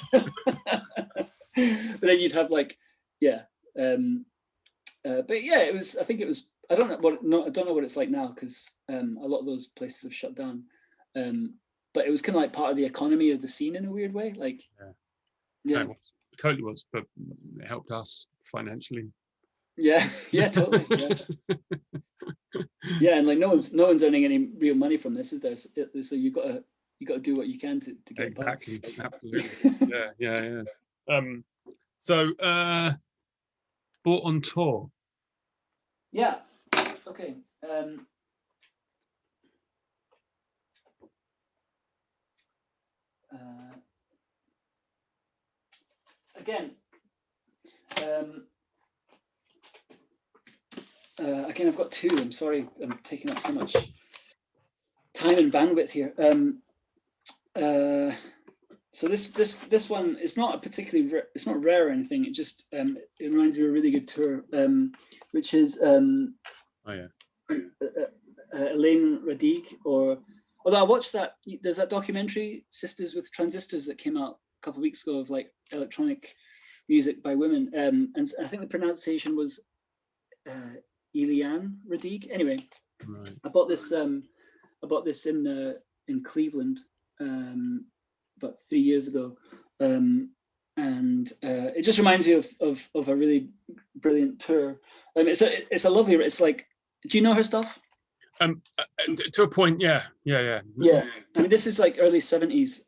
But then you'd have like, yeah, but yeah, it was, I think it was, I don't know what it's like now, because a lot of those places have shut down, but it was kind of like part of the economy of the scene in a weird way, like, yeah. It totally was, but it helped us financially. Yeah, totally. Yeah. Yeah, and like no one's earning any real money from this, is there? So you got to do what you can to get exactly back. Absolutely. Yeah. So bought on tour. Yeah. Okay. Again, I've got two. I'm sorry, I'm taking up so much time and bandwidth here. So this one is not a particularly it's not rare or anything. It just it reminds me of a really good tour, which is Elaine Radig. Although I watched that, there's that documentary Sisters with Transistors that came out a couple of weeks ago of like electronic music by women, and I think the pronunciation was Eliane Radig. Anyway, right. I bought this in Cleveland about 3 years ago, and it just reminds you of a really brilliant tour. It's a lovely. It's like, do you know her stuff? To a point, yeah. I mean, this is like early 70s,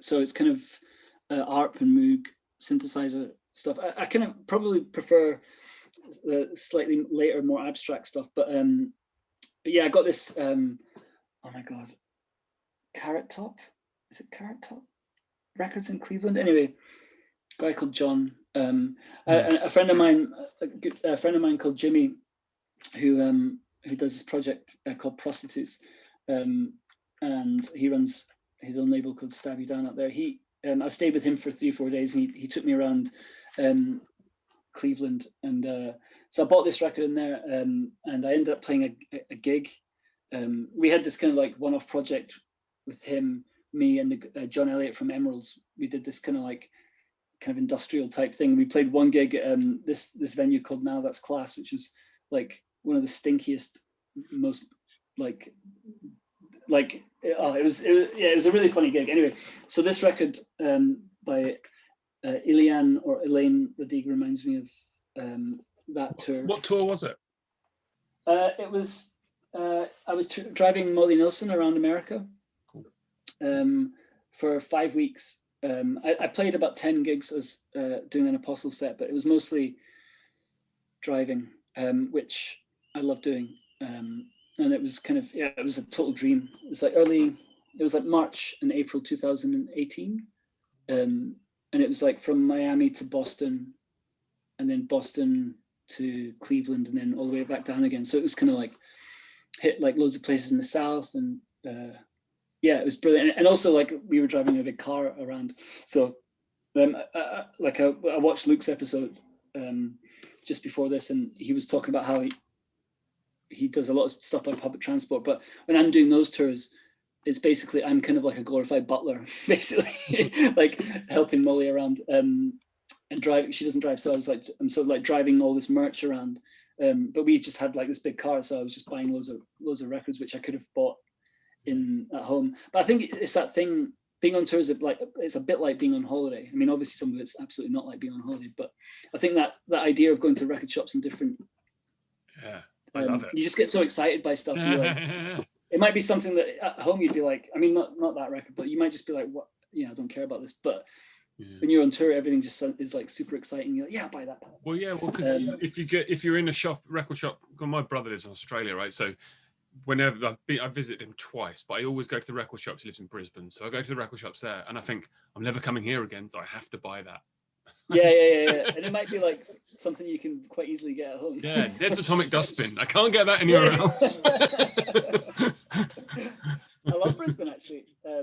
so it's kind of ARP and Moog synthesizer stuff. I kind of probably prefer slightly later, more abstract stuff, but yeah, I got this. Oh my god, Carrot Top. Is it Carrot Top Records in Cleveland? Anyway, a guy called John. A friend of mine called Jimmy, who does this project called Prostitutes, and he runs his own label called Stab You Down up there. I stayed with him for 3 or 4 days, and he took me around Cleveland, and so I bought this record in there, and I ended up playing a gig. We had this kind of like one-off project with him me and John Elliott from Emeralds, we did this kind of industrial type thing. We played one gig at this venue called Now That's Class, which was like one of the stinkiest, most it was a really funny gig. Anyway, so this record by Elaine Radigue reminds me of that tour. What tour was it? It was I was driving Molly Nilsson around America. Cool. For 5 weeks. I played about 10 gigs as doing an Apostille set, but it was mostly driving, which I love doing. And it was it was a total dream. It was like March and April 2018. And it was like from Miami to Boston, and then Boston to Cleveland, and then all the way back down again. So it was kind of like hit like loads of places in the South, and it was brilliant. And also like we were driving a big car around. So I watched Luke's episode just before this, and he was talking about how he does a lot of stuff by public transport. But when I'm doing those tours, it's basically, I'm kind of like a glorified butler, basically, like helping Molly around and driving. She doesn't drive, so I'm sort of like driving all this merch around. But we just had like this big car, so I was just buying loads of records, which I could have bought at home. But I think it's that thing, being on tour is it's a bit like being on holiday. I mean, obviously some of it's absolutely not like being on holiday, but I think that idea of going to record shops and different, I love it. You just get so excited by stuff. You're like, it might be something that at home you'd be like, I mean, not that record, but you might just be like, what? Yeah, I don't care about this. But when you're on tour, everything just is like super exciting. You're like, yeah, buy that. Well, yeah, because if you're in a record shop, my brother lives in Australia, right? So whenever I visit him twice, but I always go to the record shops. He lives in Brisbane, so I go to the record shops there, and I think I'm never coming here again, so I have to buy that. Yeah. And it might be like something you can quite easily get at home. Yeah, Dead's Atomic Dustbin. I can't get that anywhere else. I love Brisbane, actually. I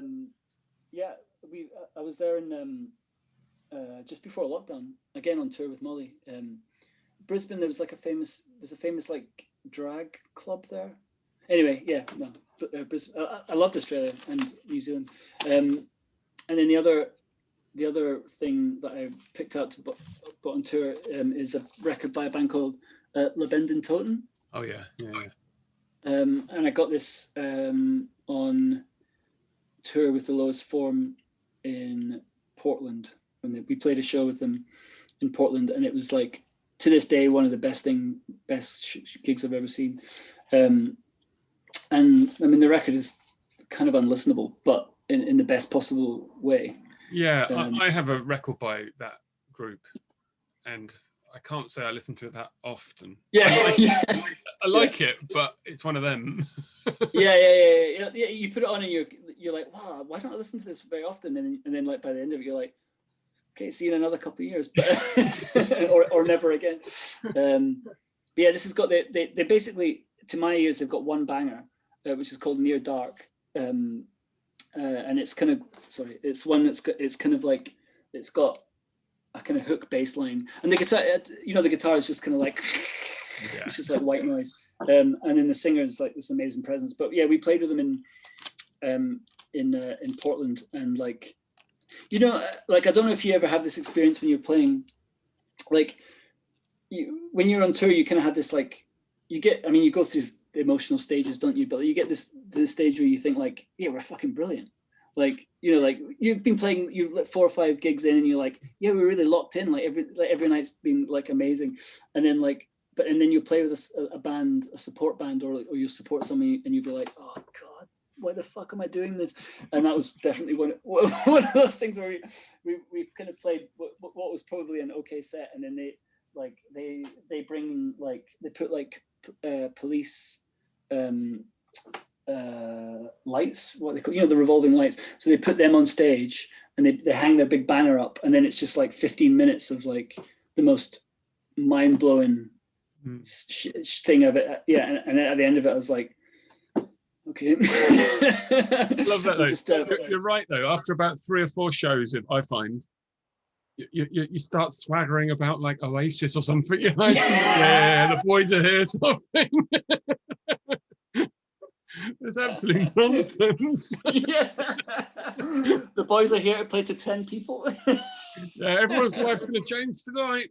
was there in just before lockdown, again on tour with Molly. Brisbane, there's a famous like drag club there. Anyway, Brisbane. I loved Australia and New Zealand. And then the other thing that I picked out to put on tour is a record by a band called La Bendin Toten. Oh yeah. And I got this on tour with the Lowest Form in Portland, when we played a show with them in Portland, and it was like, to this day, one of the best gigs I've ever seen. And I mean, the record is kind of unlistenable, but in the best possible way. Yeah, I have a record by that group, and I can't say I listen to it that often. Yeah, I like it, but it's one of them. Yeah. You put it on and you're like, wow, why don't I listen to this very often? And then like by the end of it, you're like, okay, see you in another couple of years, but or never again. But yeah, this has got they basically, to my ears, they've got one banger, which is called Near Dark. And it's kind of it's kind of like, it's got a kind of hook bass line, and the guitar, the guitar is just kind of like it's just like white noise, and then the singer is like this amazing presence. But yeah, we played with them in Portland, and like, like, I don't know if you ever have this experience when you're playing, like, when you're on tour, you kind of have this like, you go through the emotional stages, don't you? But you get this stage where you think like, yeah, we're fucking brilliant. Like, like you've been playing, you're like 4 or 5 gigs in, and you're like, yeah, we're really locked in. Like every night's been like amazing. And then like, and then you play with a band, a support band, or you support somebody, and you'd be like, oh God, why the fuck am I doing this? And that was definitely one of those things where we kind of played what was probably an okay set, and then they bring like, they put like police lights, what they call, the revolving lights. So they put them on stage, and they hang their big banner up, and then it's just like 15 minutes of like the most mind-blowing thing of it. Yeah, and at the end of it, I was like, okay. Love that though. You're right though. After about 3 or 4 shows, I find you start swaggering about like Oasis or something. You're like, yeah, the boys are here, something. It's absolute nonsense. Yeah. The boys are here to play to 10 people. Yeah, everyone's life's going to change tonight.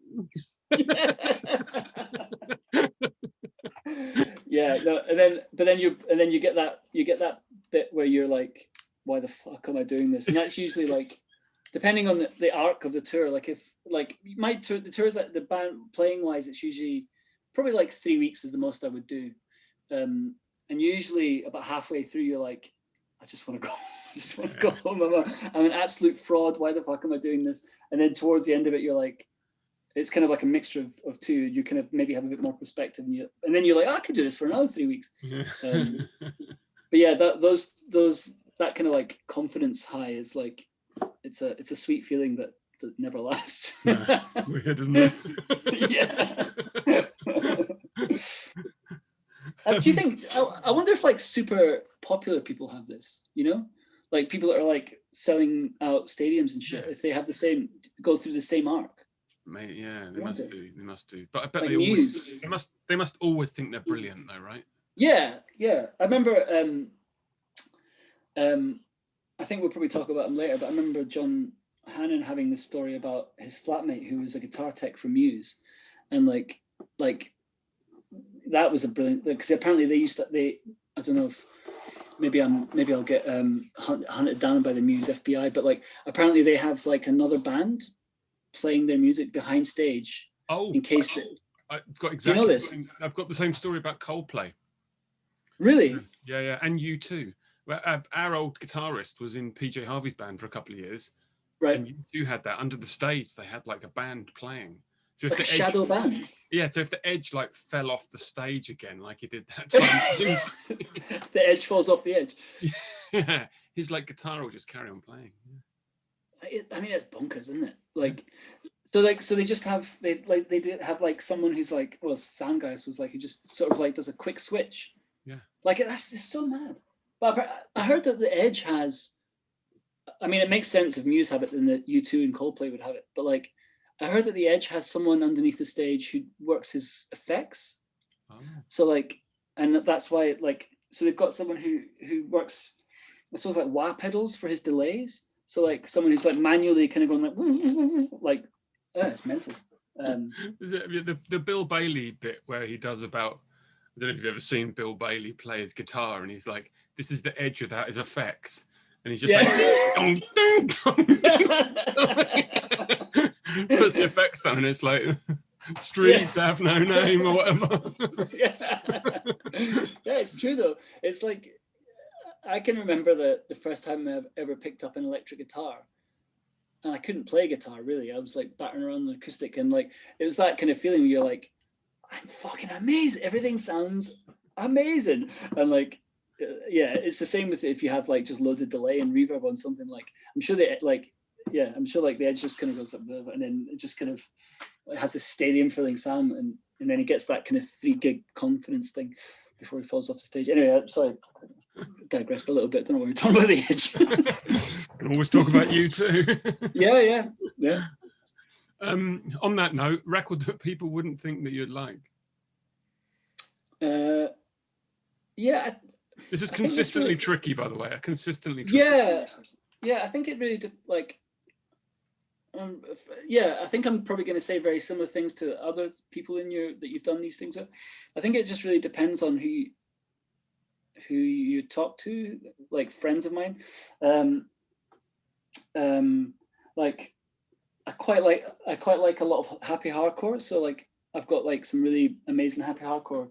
Yeah, no, but then you get that bit where you're like, why the fuck am I doing this? And that's usually like, depending on the arc of the tour. Like if like my tour, the tours that the band playing wise, it's usually probably like 3 weeks is the most I would do. And usually about halfway through, you're like, I just want to go. I just want to go home. I'm an absolute fraud. Why the fuck am I doing this? And then towards the end of it, you're like, it's kind of like a mixture of two. You kind of maybe have a bit more perspective, and then you're like, oh, I could do this for another 3 weeks. But yeah, that kind of like confidence high is like, it's a sweet feeling that never lasts. Yeah, weird, isn't it? Yeah. Do you think? I wonder if like super popular people have this. You know, like people that are like selling out stadiums and shit. Yeah. If they have go through the same arc. Mate, yeah, they must do. They must do. But I bet like they must always think they're brilliant, though, right? Yeah. I remember. I think we'll probably talk about him later. But I remember John Hannon having this story about his flatmate who was a guitar tech for Muse, and like that was a brilliant. Because apparently I don't know if maybe I'll get hunted down by the Muse FBI, but like apparently they have like another band playing their music behind stage. Oh, in case I've got exactly. Do you know this? I've got the same story about Coldplay. Really? Yeah, and U2. Well, our old guitarist was in PJ Harvey's band for a couple of years. Right. And U2 had that under the stage. They had like a band playing. So if like the a shadow band. Yeah, so if the Edge like fell off the stage again, like he did that time, the Edge falls off the edge. Yeah, his like guitar will just carry on playing. Yeah. I mean, it's bonkers, isn't it? Like, so they just have they did have like someone who's like, well, Soundgeist was like, who just sort of like does a quick switch. Yeah. Like it's so mad. But I heard that the Edge has. I mean, it makes sense if Muse have it, then the U2 and Coldplay would have it. But like, I heard that the Edge has someone underneath the stage who works his effects. Oh. So like, and that's why like, so they've got someone who works, I suppose like wah pedals for his delays. So like someone who's like manually kind of going like it's mental. Is it the Bill Bailey bit where he does about, I don't know if you've ever seen Bill Bailey play his guitar, and he's like, this is the Edge without his effects. And he's just like, puts the effects on, and it's like, streets have no name or whatever. Yeah, it's true though. It's like, I can remember the first time I ever picked up an electric guitar, and I couldn't play guitar really. I was like battering around the acoustic, and like it was that kind of feeling where you're like, I'm fucking amazing. Everything sounds amazing, and like. Yeah, it's the same with if you have like just loads of delay and reverb on something. Like I'm sure the Edge just kind of goes up, and then it just kind of has this stadium filling sound, and then he gets that kind of 3 gig confidence thing before he falls off the stage. Anyway, sorry, digressed a little bit. Don't know what we're talking about the Edge. Can always talk about you too. Yeah. On that note, record that people wouldn't think that you'd like. Yeah. This is consistently tricky, by the way. Consistently tricky. Yeah. I think it really like. I think I'm probably going to say very similar things to other people that you've done these things with. I think it just really depends on who you talk to, like friends of mine. Like I quite like a lot of happy hardcore. So like I've got like some really amazing happy hardcore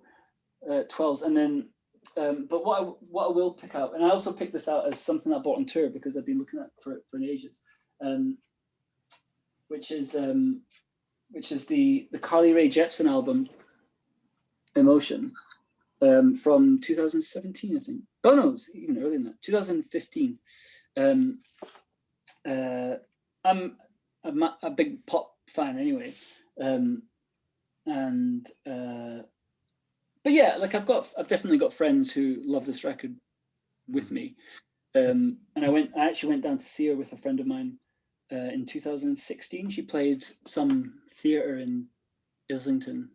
12s, and then. But what I will pick out, and I also picked this out as something I bought on tour because I've been looking at for ages, which is the Carly Rae Jepsen album, Emotion, from 2017, I think. Oh no, it's even earlier than that, 2015. I'm a big pop fan anyway, but yeah, like I've definitely got friends who love this record with me, and I actually went down to see her with a friend of mine in 2016. She played some theatre in Islington.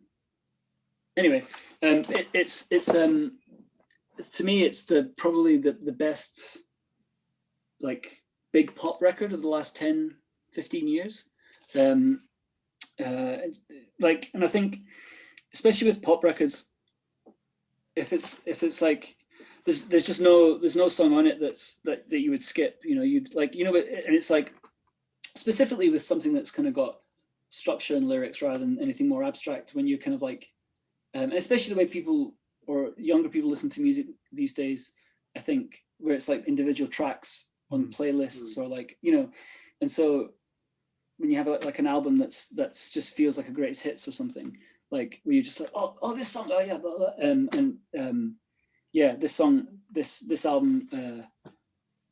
Anyway, it's to me, it's probably the best like big pop record of the last 10, 15 years. And I think, especially with pop records, if it's like there's just no song on it that you would skip. You'd like, and it's like specifically with something that's kind of got structure and lyrics rather than anything more abstract. When you're kind of like, and especially the way people or younger people listen to music these days, I think, where it's like individual tracks on playlists or like, and so when you have like an album that's just feels like a greatest hits or something, like where you're just like, oh this song, oh yeah, blah, blah. Yeah, this song, this album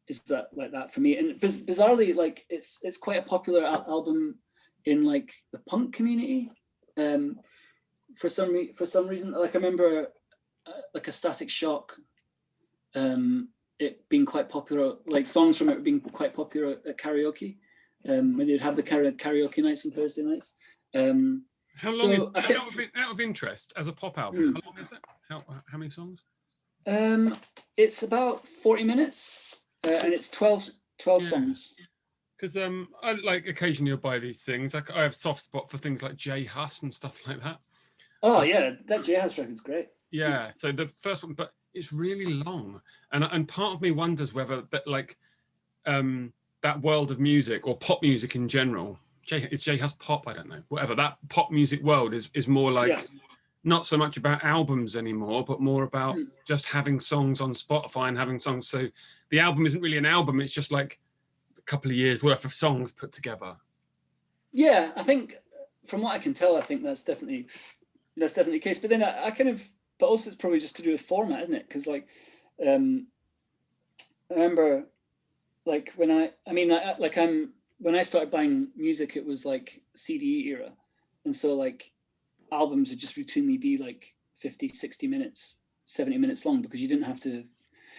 is that like that for me. And bizarrely, like it's quite a popular album in like the punk community. For some reason, like I remember like a Static Shock, it being quite popular, like songs from it being quite popular at karaoke, when they'd have the karaoke nights on Thursday nights. How long is out of interest as a pop album? How long is it? How many songs? It's about 40 minutes, and it's 12 songs. Because I like occasionally buy these things. I have soft spot for things like J Hus and stuff like that. Oh yeah, that J Hus record's great. Yeah, so the first one, but it's really long, and part of me wonders whether that like that world of music or pop music in general, is J Hus pop? I don't know. Whatever, that pop music world is more like not so much about albums anymore, but more about just having songs on Spotify and having songs. So the album isn't really an album; it's just like a couple of years worth of songs put together. Yeah, I think from what I can tell, I think that's definitely the case. But then I kind of, but also it's probably just to do with format, isn't it? Because like, I remember, like when I started buying music, it was like CD era, and so like albums would just routinely be like 50, 60 minutes, 70 minutes long, because you didn't have to.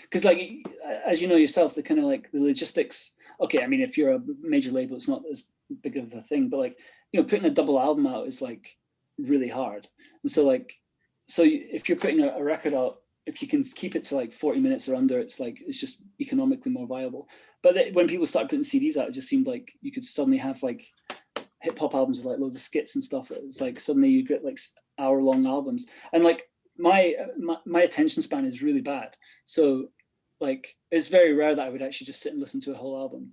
Because like, as you know yourself, the kind of like the logistics. Okay, I mean, if you're a major label, it's not as big of a thing, but like, putting a double album out is like really hard. And so like, if you're putting a record out, if you can keep it to like 40 minutes or under, it's just economically more viable. But when people started putting CDs out, it just seemed like you could suddenly have like hip hop albums with like loads of skits and stuff. It's like suddenly you get like hour-long albums, and like my attention span is really bad. So like it's very rare that I would actually just sit and listen to a whole album.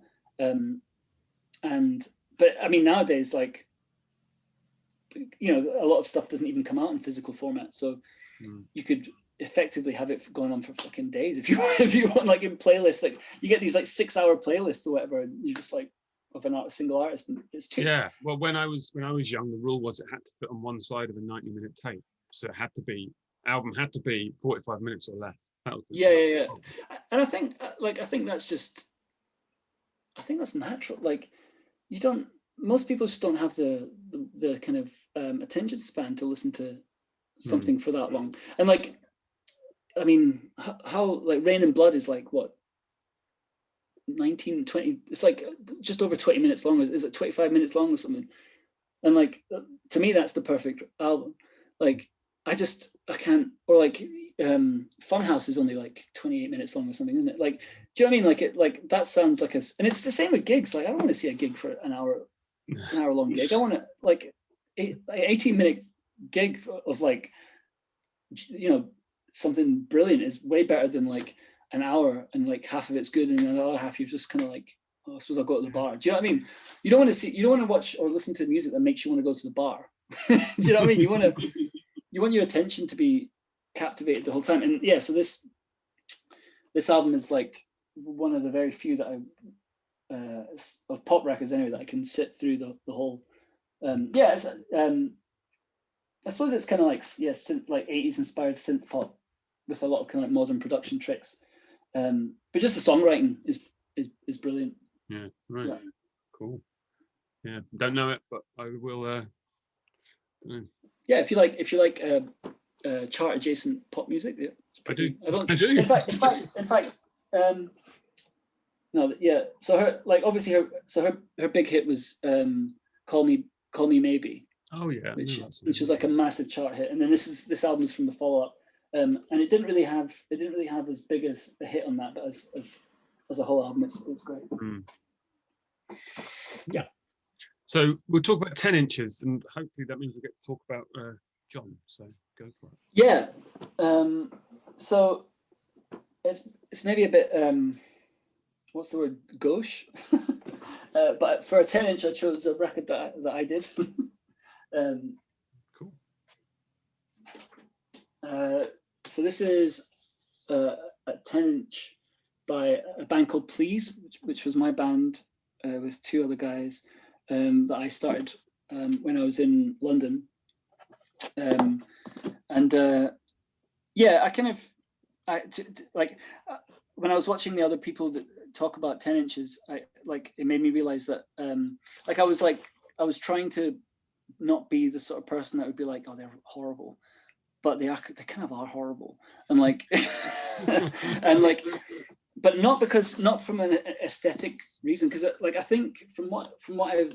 But I mean, nowadays, like, a lot of stuff doesn't even come out in physical format, so you could effectively have it going on for fucking days if you want, like in playlists. Like you get these like 6-hour playlists or whatever, and you just like of a single artist, and it's too. Yeah, well, when I was young, the rule was it had to fit on one side of a 90-minute tape, so it had to be 45 minutes or less. That was yeah. And I think that's natural. Like most people just don't have the kind of attention span to listen to something for that long. And like, I mean, how like Rain and Blood is like what, 19, 20, it's like just over 20 minutes long. Is it 25 minutes long or something? And like, to me, that's the perfect album. Like, I can't, or like Funhouse is only like 28 minutes long or something, isn't it? Like, do you know what I mean? Like that sounds like and it's the same with gigs. Like, I don't want to see a gig for an hour long gig. I want to like 18-minute gig of like, something brilliant is way better than like an hour and like half of it's good and the other half you're just kind of like, oh, I suppose I'll go to the bar. Do you know what I mean? You don't want to watch or listen to music that makes you want to go to the bar. Do you know what I mean? You want your attention to be captivated the whole time. And yeah, so this album is like one of the very few that of pop records anyway that I can sit through the whole. I suppose it's kind of like like 80s inspired synth pop with a lot of kind of like modern production tricks. But just the songwriting is brilliant. Yeah, right. Yeah. Cool. Yeah, don't know it, but I will. Yeah, if you like chart adjacent pop music, yeah, it's pretty. I do. In fact. No, yeah. So her big hit was "Call Me Maybe." Oh yeah, which was like a massive chart hit, and then this album is from the follow up, and it didn't really have as big as a hit on that, but as a whole album, it's great. Yeah. So we'll talk about 10 inches, and hopefully that means we get to talk about John. So go for it. Yeah. So it's maybe a bit what's the word, gauche. But for a 10-inch, I chose a record that I did. Cool. So this is a 10-inch by a band called Please, which was my band with two other guys that I started when I was in London. Yeah, I kind of, when I was watching the other people that talk about 10 inches, it made me realize that I was trying to not be the sort of person that would be like, oh, they're horrible, but they kind of are horrible, and but not from an aesthetic reason, because I think from what I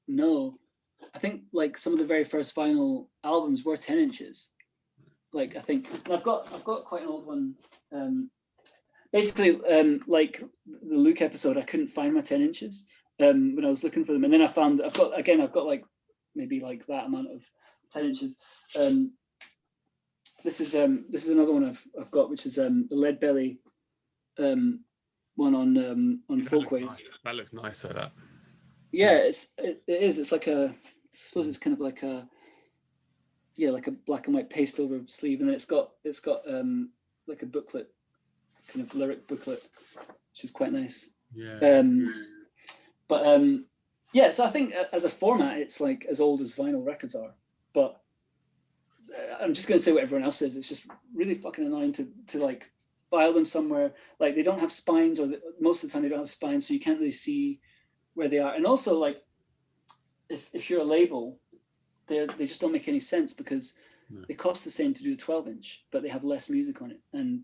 know, I think some of the very first vinyl albums were 10 inches. I think, and I've got quite an old one. Basically, like the Luke episode, I couldn't find my 10 inches when I was looking for them, and then I found I've got maybe that amount of 10 inches. This is another one I've got, which is the Lead Belly one on Folkways. That looks nice. So that. Yeah, it is. It's like I suppose it's kind of like a black and white paste over sleeve, and then it's got like a booklet, kind of lyric booklet, which is quite nice. Yeah. Yeah, so I think as a format, it's like as old as vinyl records are, but I'm just going to say what everyone else says. It's just really fucking annoying to file them somewhere. They don't have spines, or most of the time they don't have spines, so you can't really see where they are. And also, if you're a label, they just don't make any sense, because they cost the same to do a 12-inch, but they have less music on it. And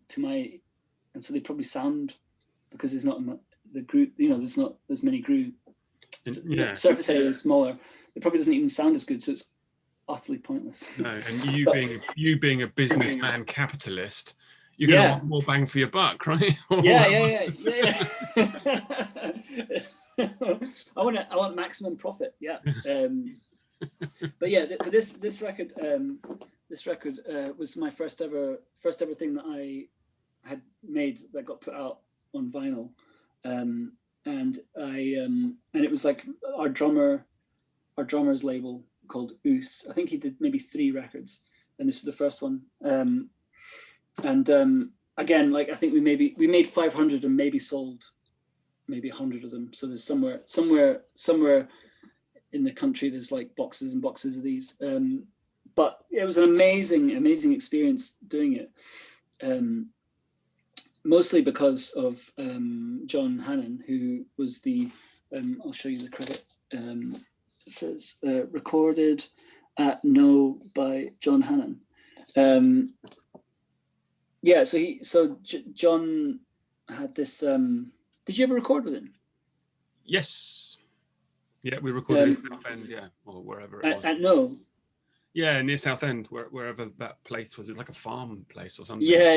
so they probably sound, because there's not the groove, there's not as many groove. Yeah. Surface area is smaller. It probably doesn't even sound as good, so it's utterly pointless. No, and you being a businessman capitalist, you're going to want more bang for your buck, right? Yeah. I want maximum profit. Yeah. But yeah, this record was my first ever thing that I had made that got put out on vinyl, and it was like our drummer's label called Oos. I think he did maybe 3 records, and this is the first one. Again, I think we made 500 and maybe sold maybe 100 of them. So there's somewhere in the country there's boxes and boxes of these. But it was an amazing experience doing it. Mostly because of John Hannon, who was I'll show you the credit. It says recorded at No by John Hannon. Yeah, so John had this. Did you ever record with him? Yes. Yeah, we recorded in Southend, or wherever it was. At No. Yeah, near Southend, wherever that place was. It's like a farm place or something. Yeah.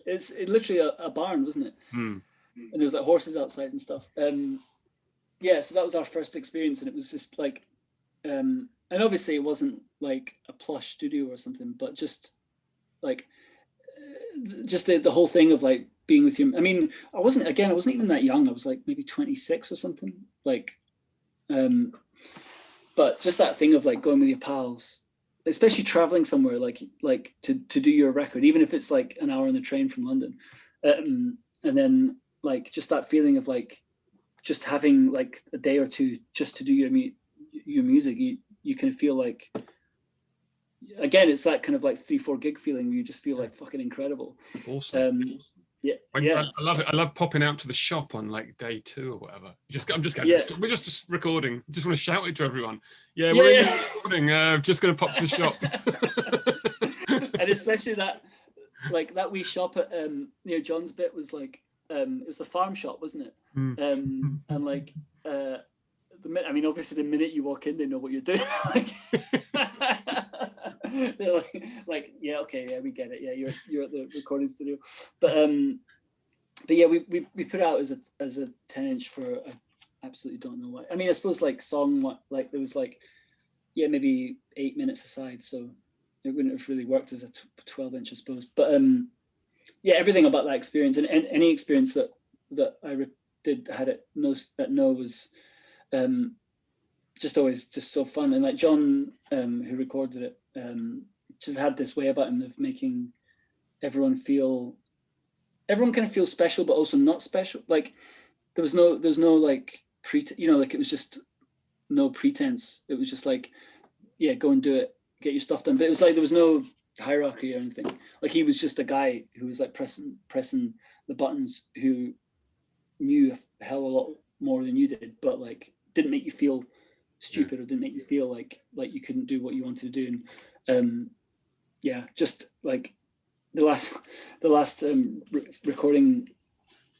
It's literally a barn, wasn't it? And there was horses outside and stuff. Yeah, so that was our first experience, and it was just and obviously it wasn't like a plush studio or something, but just the whole thing of being with him. I mean, I wasn't even that young. I was maybe 26 or something. But just that thing of going with your pals, especially traveling somewhere to do your record, even if it's an hour on the train from London, and then just that feeling of just having a day or two just to do your music, you can feel again, it's that kind of 3-4 gig feeling where you just feel fucking incredible. Awesome. Yeah. I love it. I love popping out to the shop on day 2 or whatever. We're just recording. Just want to shout it to everyone. Yeah, we're recording. Just going to pop to the shop. And especially that wee shop at near John's bit was it was the farm shop, wasn't it? And obviously the minute you walk in, they know what you're doing. They're like, yeah, okay, yeah, we get it. Yeah, you're at the recording studio, but yeah, we put it out as a 10-inch for I absolutely don't know why. I mean, I suppose like like there was like, yeah, maybe 8 minutes aside, so it wouldn't have really worked as a 12-inch, I suppose. But yeah, everything about that experience and any experience that I had at No was just always just so fun. And like John, who recorded it, just had this way about him of making everyone kind of feel special, but also not special. Like there was no like like it was just no pretense. It was just like, yeah, go and do it, get your stuff done. But it was like there was no hierarchy or anything. Like he was just a guy who was like pressing the buttons, who knew a hell of a lot more than you did, but like didn't make you feel stupid or didn't make you feel like you couldn't do what you wanted to do. And yeah, just like the last recording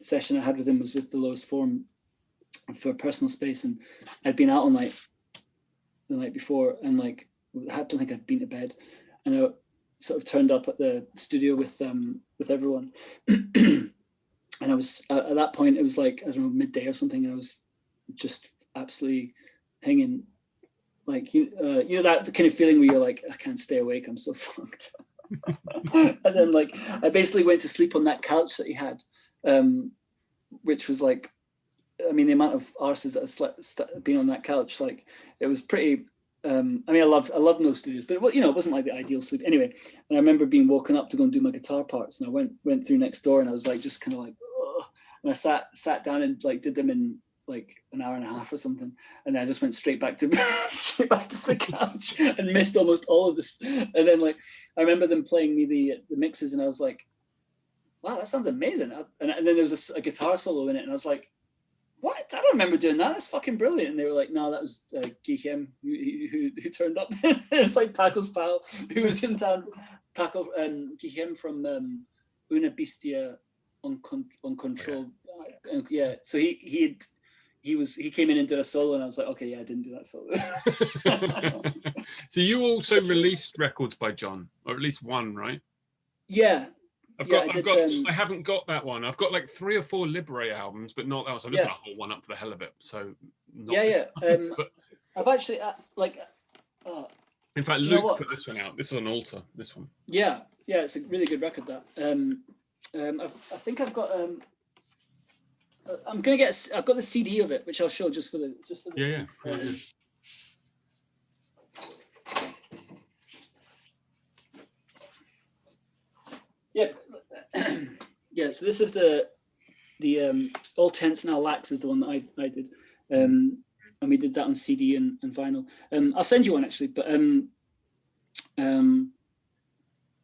session I had with him was with the Lowest Form for Personal Space, and I'd been out all night the night before, and like I don't think I'd been to bed, and I sort of turned up at the studio with everyone. And I was at that point, it was like, I don't know, midday or something, and I was just absolutely hanging, like you know that kind of feeling where you're like, I can't stay awake, I'm so fucked. And then like I basically went to sleep on that couch that he had, which was like, I mean, the amount of arses that I been on that couch, like it was pretty. I mean, I loved No Studios, but it wasn't like the ideal sleep anyway. And I remember being woken up to go and do my guitar parts, and I went through next door, and I was like just kind of like, ugh. And I sat down and like did them in like an hour and a half or something, and then I just went straight back to the couch and missed almost all of this. And then like I remember them playing me the mixes, and I was like, wow, that sounds amazing. And then there was a guitar solo in it, and I was like, what? I don't remember doing that. That's fucking brilliant. And they were like, no, that was Guillem who turned up. It was like Paco's pal who was in town. Paco and Guillem from Una Bestia on Control. Yeah. So he came in and did a solo, and I was like, okay, yeah, I didn't do that solo. So you also released records by John, or at least one, right? Yeah. I haven't got that one. I've got like 3 or 4 Liberae albums, but not that one. So I'm just gonna hold one up for the hell of it. So I've actually in fact, Luke put this one out. This is an altar. This one. Yeah, it's a really good record. That I think I've got. I've got the CD of it, which I'll show just for the. Yeah, so this is the All Tents Now Lax is the one that I did, and we did that on CD and vinyl. I'll send you one actually, but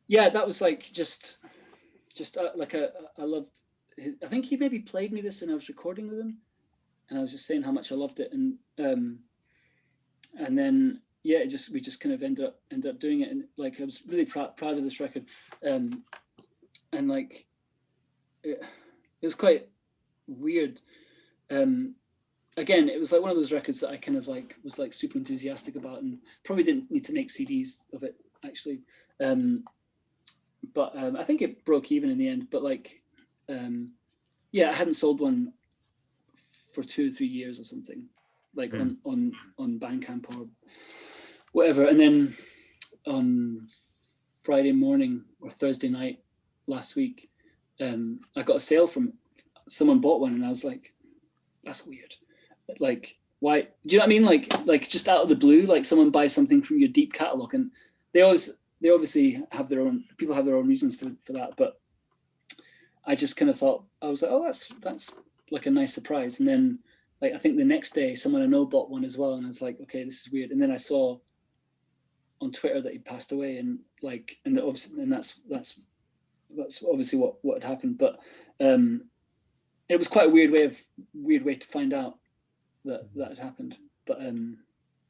yeah, that was like just like I loved. I think he maybe played me this when I was recording with him, and I was just saying how much I loved it, and then yeah, we just kind of ended up doing it, and like I was really proud of this record. And like it was quite weird. Again, it was like one of those records that I kind of like was like super enthusiastic about, and probably didn't need to make CDs of it actually. But I think it broke even in the end. But like, yeah, I hadn't sold one for 2 or 3 years or something, like on Bandcamp or whatever. And then on Friday morning or Thursday night last week, I got a sale from someone bought one, and I was like, that's weird. Like, why? Do you know what I mean? Like just out of the blue, like someone buys something from your deep catalog, and they obviously have their own, people have their own reasons for that. But I just kind of thought, I was like, oh, that's like a nice surprise. And then like, I think the next day someone I know bought one as well. And I was like, okay, this is weird. And then I saw on Twitter that he passed away, and like, and obviously, and that's obviously what had happened. But it was quite a weird way to find out that had happened. But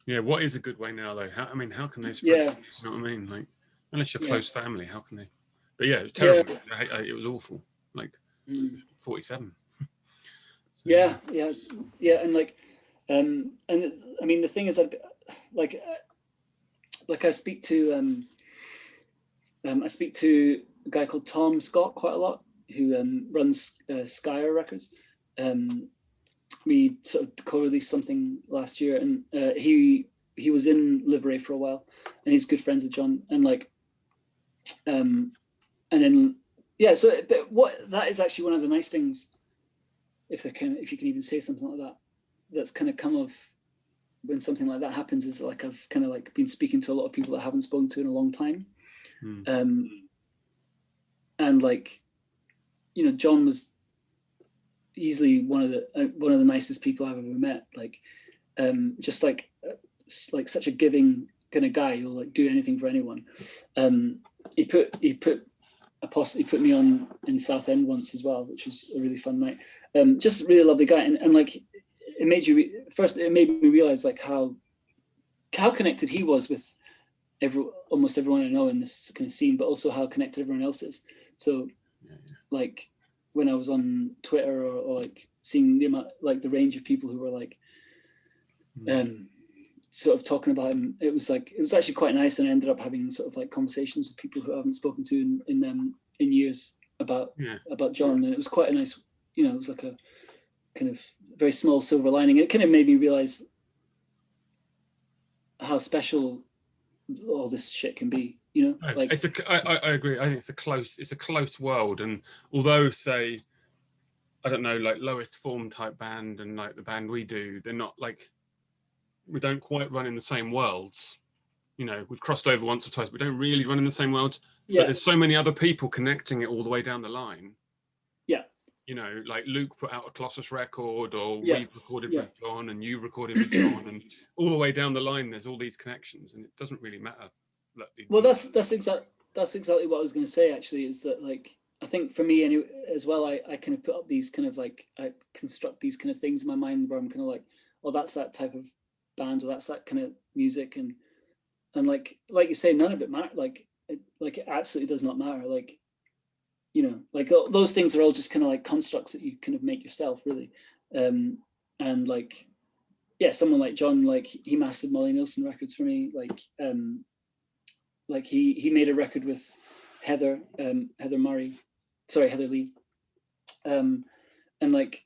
yeah, what is a good way now though? How can they spread? Yeah, you know what I mean? Like, unless you're close family, how can they? But yeah, it was terrible. Yeah. It was awful. Like 47. So, yeah, and like, and I mean, the thing is that like I speak to I speak to a guy called Tom Scott quite a lot, who runs Skyer Records. We sort of co-released something last year, and he was in Livery for a while, and he's good friends with John, and like, and then so what that is actually one of the nice things, if you can even say something like that, that's kind of come of when something like that happens, is like I've kind of like been speaking to a lot of people that I haven't spoken to in a long time. And like, you know, John was easily one of the nicest people I've ever met. Like, just like such a giving kind of guy who'll like do anything for anyone. He put me on in Southend once as well, which was a really fun night. Just a really lovely guy, and like it made me realize like how connected he was with almost everyone I know in this kind of scene, but also how connected everyone else is. So like when I was on Twitter or like seeing the amount, like the range of people who were like sort of talking about him, it was actually quite nice, and I ended up having sort of like conversations with people who I haven't spoken to in years about John, and it was quite a nice, you know, it was like a kind of very small silver lining. It kind of made me realize how special all this shit can be, you know. Like I agree. I think it's a close world, and although say I don't know, like Lowest Form type band and like the band we do, they're not like, we don't quite run in the same worlds. You know, we've crossed over once or twice, but we don't really run in the same worlds. But there's so many other people connecting it all the way down the line. Yeah. You know, like Luke put out a Colossus record, or we've recorded with John, and you recorded with John, and all the way down the line, there's all these connections, and it doesn't really matter. Well, that's exactly what I was going to say. Actually, is that like I think for me anyway, as well, I kind of put up these kind of like, I construct these kind of things in my mind where I'm kind of like, oh, that's that type of band, or that's that kind of music, and like you say, none of it matter. Like it absolutely does not matter. Like, you know, like those things are all just kind of like constructs that you kind of make yourself, really. And like, yeah, someone like John, like he mastered Molly Nielsen records for me. Like he made a record with Heather Lee. And like,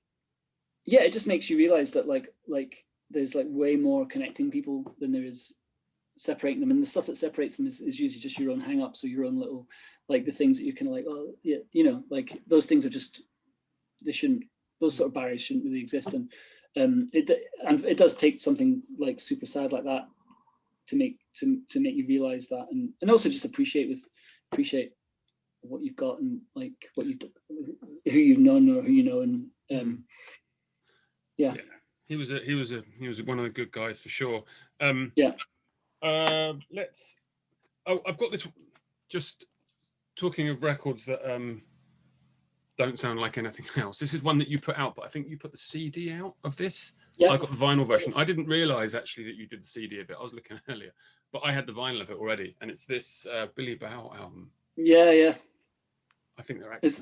yeah, it just makes you realize that like there's like way more connecting people than there is separating them, and the stuff that separates them is usually just your own hang-ups or your own little, like the things that you kind of like, oh yeah, you know, like those things are just, those sort of barriers shouldn't really exist. And it does take something like super sad like that to make you realize that, and also just appreciate what you've got, and like what you've, who you've known or who you know. And yeah, he was one of the good guys for sure. I've got this, just talking of records that don't sound like anything else. This is one that you put out, but I think you put the CD out of this. Yes. I got the vinyl version. I didn't realize actually that you did the CD of it. I was looking earlier, but I had the vinyl of it already, and it's this Billy Bow album. Yeah. I think they're actually.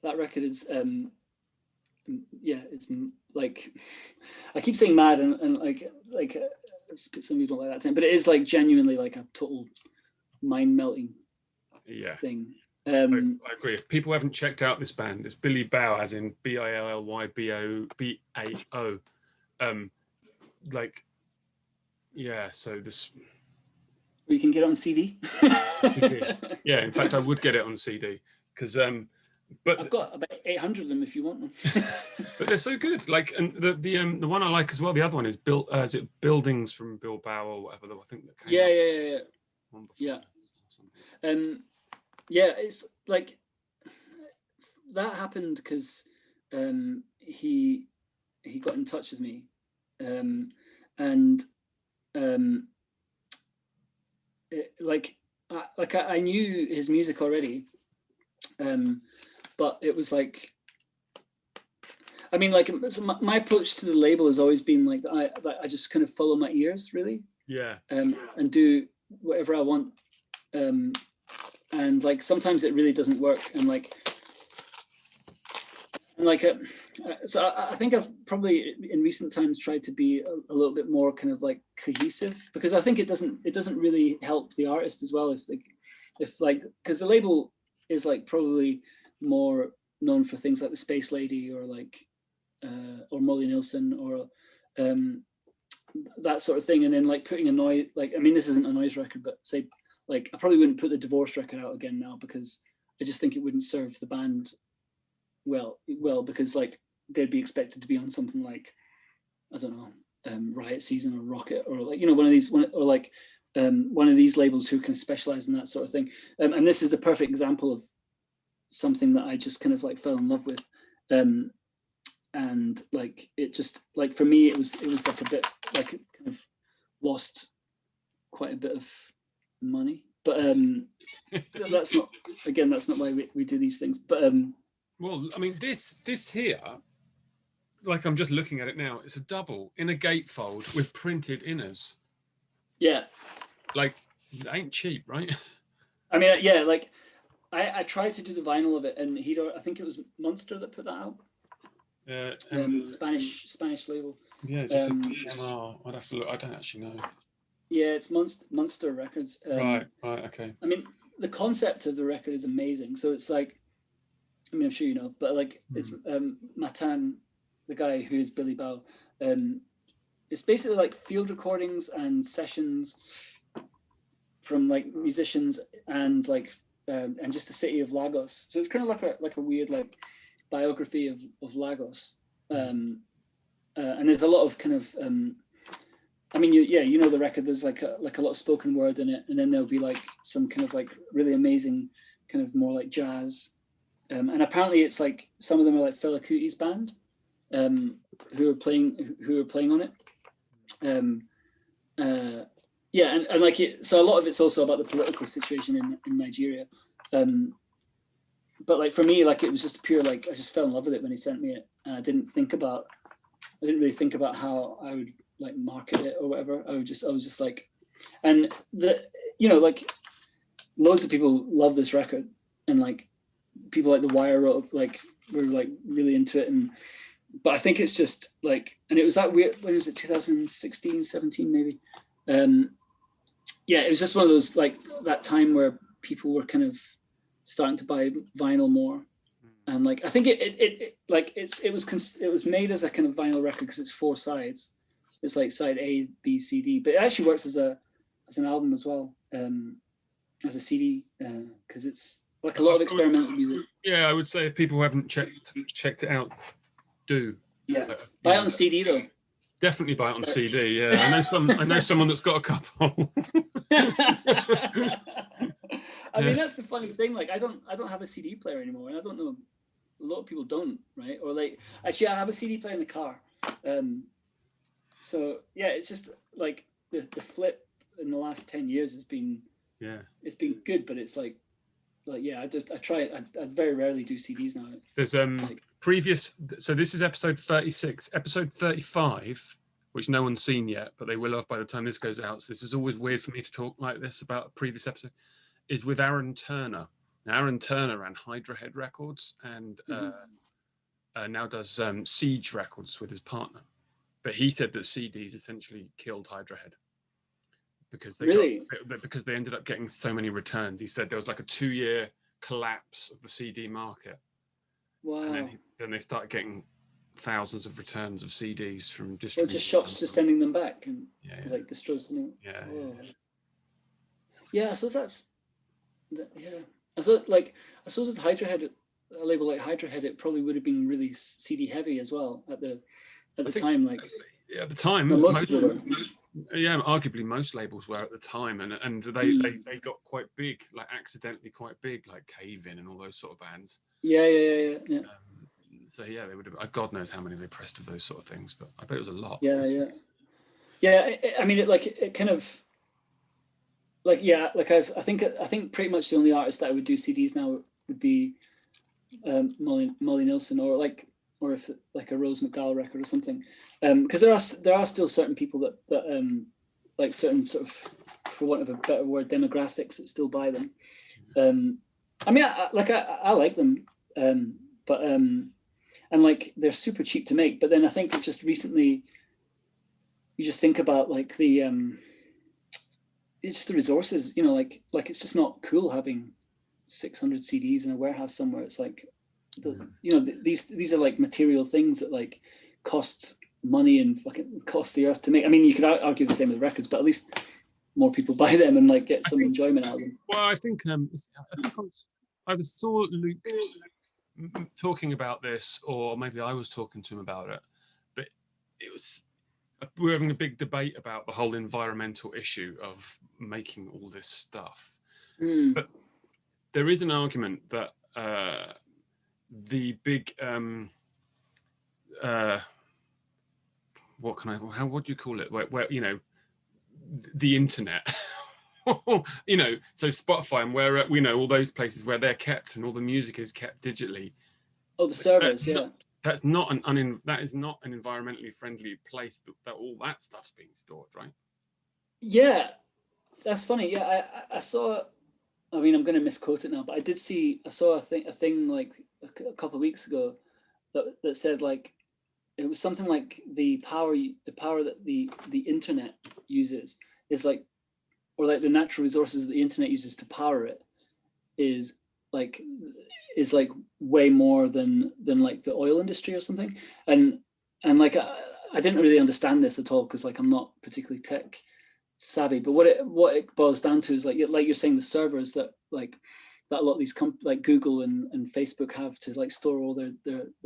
That record is it's like, I keep saying mad, and like some people don't like that term, but it is like genuinely like a total mind melting thing. I agree. If people haven't checked out this band, it's Billy Bow, as in BILLYBAO. So this. You can get it on CD. Yeah, in fact, I would get it on CD because. But I've got about 800 of them if you want them. But they're so good. Like, and the one I like as well. The other one is is it Buildings from Bilbao or whatever? I think that came It's like that happened because he got in touch with me, I knew his music already. But it was like, I mean, like my approach to the label has always been like I just kind of follow my ears, really. Yeah. And do whatever I want. And like sometimes it really doesn't work. And like And like, so I think I've probably in recent times tried to be a little bit more kind of like cohesive, because I think it doesn't really help the artist as well if because the label is like probably more known for things like the Space Lady or like or Molly Nielsen or that sort of thing, and then like putting a noise, like, I mean, this isn't a noise record, but say like I probably wouldn't put the Divorce record out again now, because I just think it wouldn't serve the band well, because like they'd be expected to be on something like, I don't know, Riot Season or Rocket, or like, you know, one of these labels who can specialize in that sort of thing. And this is the perfect example of something that I just kind of like fell in love with. And like, it just like, for me, it was like a bit like it kind of lost quite a bit of money, but that's not why we do these things. But well, I mean, this here, like, I'm just looking at it now. It's a double in a gatefold with printed inners. Yeah. Like, it ain't cheap, right? I mean, yeah, like, I tried to do the vinyl of it, and I think it was Munster that put that out. Spanish label. Yeah, just I'd have to look. I don't actually know. Yeah, it's Munster Records. Right, okay. I mean, the concept of the record is amazing. So it's like, I mean, I'm sure you know, but like it's Matan, the guy who is Billy Bow. It's basically like field recordings and sessions from like musicians and like and just the city of Lagos. So it's kind of like a weird like biography of Lagos. And there's a lot of kind of I mean, you know the record. There's like a lot of spoken word in it, and then there'll be like some kind of like really amazing kind of more like jazz. And apparently it's like some of them are like Fela Kuti's band, who are playing on it. Yeah, and like so a lot of it's also about the political situation in Nigeria. But like for me, like it was just pure like I just fell in love with it when he sent me it, and I didn't really think about how I would like market it or whatever. I was just like, and like loads of people love this record, and like people like The Wire were like really into it, but I think it's just like, and it was that weird, when was it, 2016, 17 maybe? Yeah, it was just one of those like that time where people were kind of starting to buy vinyl more, and like I think it was made as a kind of vinyl record because it's 4 sides. It's like side A, B, C, D, but it actually works as an album as well, as a CD, because it's like a lot of experimental music. Yeah, I would say if people haven't checked it out, do. Yeah, buy it on CD though. Definitely buy it on CD. Yeah, I know someone that's got a couple. I mean, that's the funny thing. Like, I don't have a CD player anymore, and I don't know, a lot of people don't, right? Or like, actually, I have a CD player in the car. So yeah, it's just like the flip in the last 10 years has been, it's been good, but it's like yeah, I very rarely do CDs now. There's previous, so this is episode 36, episode 35, which no one's seen yet, but they will have by the time this goes out. So this is always weird for me to talk like this about a previous episode, is with Aaron Turner. Now, Aaron Turner ran Hydra Head Records and now does Siege Records with his partner. But he said that CDs essentially killed Hydra Head because they ended up getting so many returns. He said there was like a 2-year collapse of the CD market. Wow. And then they started getting thousands of returns of CDs from distributors. Well, just shops just sending them back and like destroys them. Yeah. Yeah, so that's I thought like I suppose with Hydra Head, a label like Hydra Head, it probably would have been really CD heavy as well at the time. Like at the time, arguably most labels were at the time, and they got quite big, like accidentally quite big, like Cave In and all those sort of bands. Yeah. So yeah, they would have. God knows how many they pressed of those sort of things, but I bet it was a lot. Yeah. I mean, it kind of like I think pretty much the only artist that I would do CDs now would be Molly Nielsen, or if like a Rose McDowell record or something, because there are still certain people that like certain sort of, for want of a better word, demographics that still buy them. I mean, I like them, but and and like they're super cheap to make. But then I think just recently, you just think about like the it's just the resources, you know, like it's just not cool having 600 CDs in a warehouse somewhere. It's like, you know, these are like material things that like cost money and fucking cost the earth to make. I mean, you could argue the same with records, but at least more people buy them and like get some enjoyment out of them. Well, I think I either saw Luke talking about this, or maybe I was talking to him about it, but it was, we were having a big debate about the whole environmental issue of making all this stuff. But there is an argument that the big what do you call it? Where you know, the internet. You know, so Spotify and where we know all those places where they're kept and all the music is kept digitally. Oh, the servers, that is not an environmentally friendly place that all that stuff's being stored, right? Yeah, that's funny. Yeah, I saw. I mean, I'm going to misquote it now, but I saw a thing like a couple of weeks ago that said like it was something like the power that the internet uses is like, or like the natural resources that the internet uses to power it is like way more than like the oil industry or something. And like I didn't really understand this at all because like I'm not particularly tech savvy, but what it boils down to is like you're saying, the servers that a lot of these like Google and Facebook have to like store all their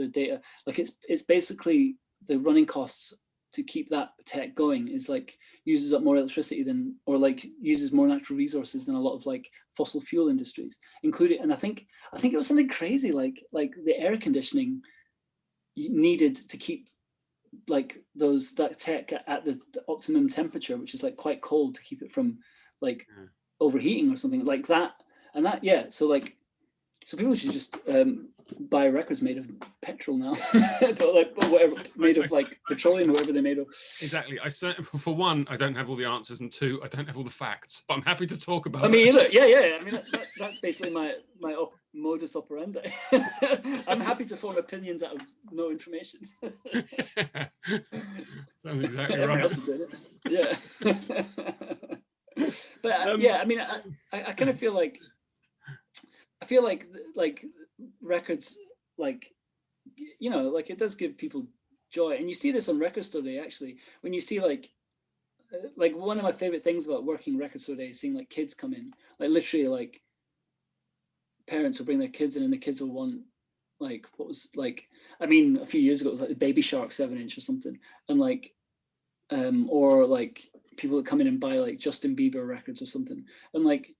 data, like it's basically the running costs to keep that tech going is like uses up more electricity than, or like uses more natural resources than a lot of like fossil fuel industries, including, and I think it was something crazy like the air conditioning needed to keep like that tech at the optimum temperature, which is like quite cold, to keep it from like overheating or something like that. And that, yeah, so people should just buy records made of petrol now, but like whatever, made of like petroleum, whatever they're made of. Exactly. For one, I don't have all the answers, and two, I don't have all the facts, but I'm happy to talk about it. I mean, either. Yeah. I mean, that's basically my modus operandi. I'm happy to form opinions out of no information. Sounds exactly Everyone right. else is doing it. Yeah. But yeah, I mean, I kind of feel like. I feel like records, like, you know, like it does give people joy, and you see this on Record Store Day actually. When you see like one of my favorite things about working Record Store Day is seeing like kids come in, like literally like parents will bring their kids in, and the kids will want like what was like, I mean, a few years ago it was like the Baby Shark 7-inch or something, and like or like people that come in and buy like Justin Bieber records or something, and like.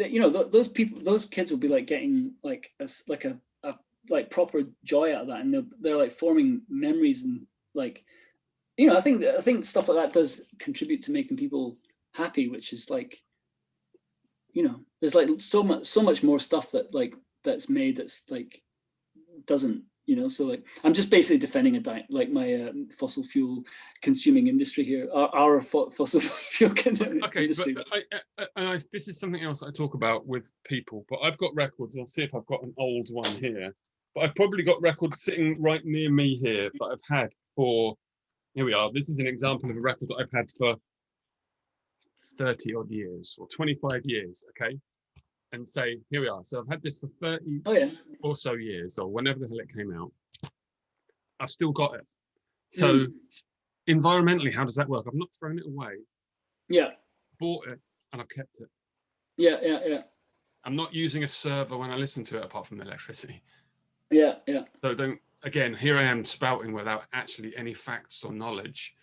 You know, those kids will be like getting like a proper joy out of that, and they're like forming memories, and like, you know, I think stuff like that does contribute to making people happy, which is like, you know, there's like so much more stuff that's made that's like doesn't, you know, so like I'm just basically defending my fossil fuel consuming industry here, our fossil fuel industry. But this is something else I talk about with people, but I've got records. I'll see if I've got an old one here, but I've probably got records sitting right near me here that I've had for, here we are. This is an example of a record that I've had for 30 odd years or 25 years. Okay. And say, here we are. So I've had this for 30 or so years, or whenever the hell it came out. I've still got it. So environmentally, how does that work? I've not thrown it away. Yeah. Bought it and I've kept it. Yeah. I'm not using a server when I listen to it apart from the electricity. Yeah. So again, here I am spouting without actually any facts or knowledge.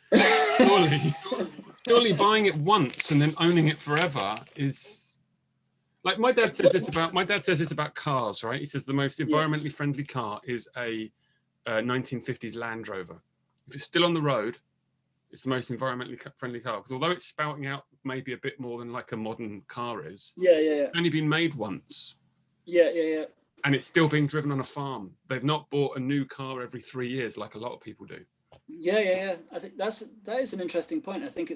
Surely buying it once and then owning it forever is... Like my dad says this about cars, right? He says the most environmentally friendly car is a 1950s Land Rover. If it's still on the road, it's the most environmentally friendly car, because although it's spouting out maybe a bit more than like a modern car is, it's only been made once. Yeah. And it's still being driven on a farm. They've not bought a new car every 3 years like a lot of people do. Yeah. I think that is an interesting point. I think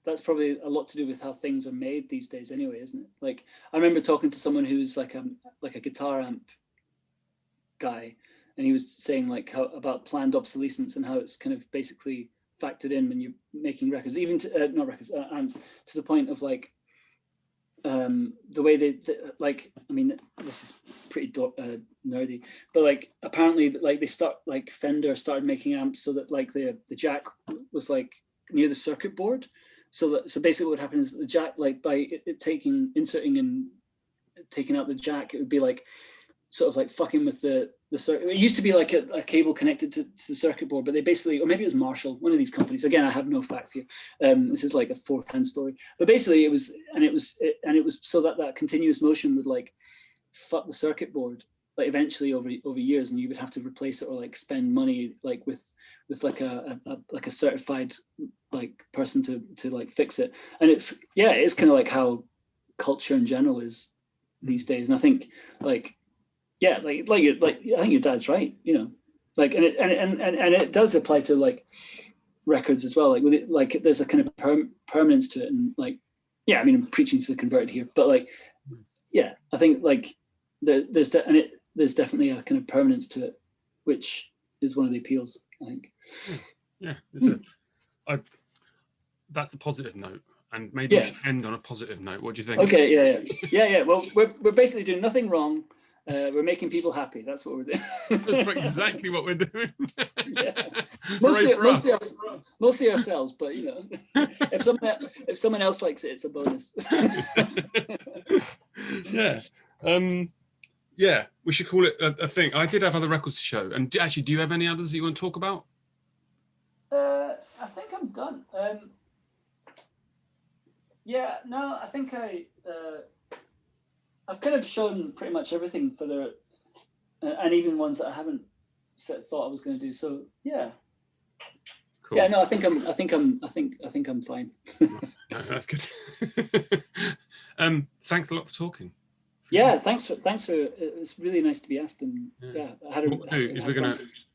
that's probably a lot to do with how things are made these days anyway, isn't it? Like I remember talking to someone who's like a guitar amp guy, and he was saying like how about planned obsolescence and how it's kind of basically factored in when you're making records, even to not records, amps, to the point of like the way they like, I mean, this is pretty nerdy, but like apparently like they start like Fender started making amps so that like the jack was like near the circuit board, so basically what happens is the jack, like by inserting and taking out the jack, it would be like sort of like fucking with the circuit. It used to be like a cable connected to the circuit board, but they basically, or maybe it was Marshall, one of these companies. Again, I have no facts here. This is like a fourth-hand story, but basically it was so that continuous motion would like fuck the circuit board, like eventually over years, and you would have to replace it or like spend money like with like a certified like person to like fix it. And it's kind of like how culture in general is these days. And I think like, yeah, like I think your dad's right, you know, like, and it does apply to like records as well. Like with it, like there's a kind of permanence to it, and like, yeah, I mean, I'm preaching to the converted here, but like, yeah, I think like there's definitely a kind of permanence to it, which is one of the appeals, I think. Yeah, that's a positive note. And maybe we should end on a positive note. What do you think? Okay, yeah. Well, we're basically doing nothing wrong. We're making people happy. That's what we're doing. That's exactly what we're doing. Yeah. Mostly ourselves, but you know, if someone else likes it, it's a bonus. Yeah. Yeah, we should call it a thing. I did have other records to show. And actually, do you have any others that you want to talk about? I think I'm done. Yeah, no, I think I've kind of shown pretty much everything for the, and even ones that I haven't thought I was going to do. So yeah, cool. Yeah, no, I think I'm fine. No, that's good. Thanks a lot for talking. Yeah, thanks for. It was really nice to be asked, and yeah, I had what we'll do is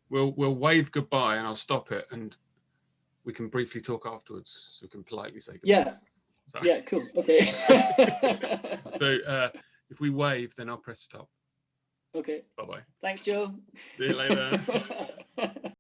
we'll wave goodbye, and I'll stop it, and we can briefly talk afterwards, so we can politely say goodbye. Yeah. So. Yeah, cool. Okay. So if we wave, then I'll press stop. Okay. Bye-bye. Thanks, Joe. See you later.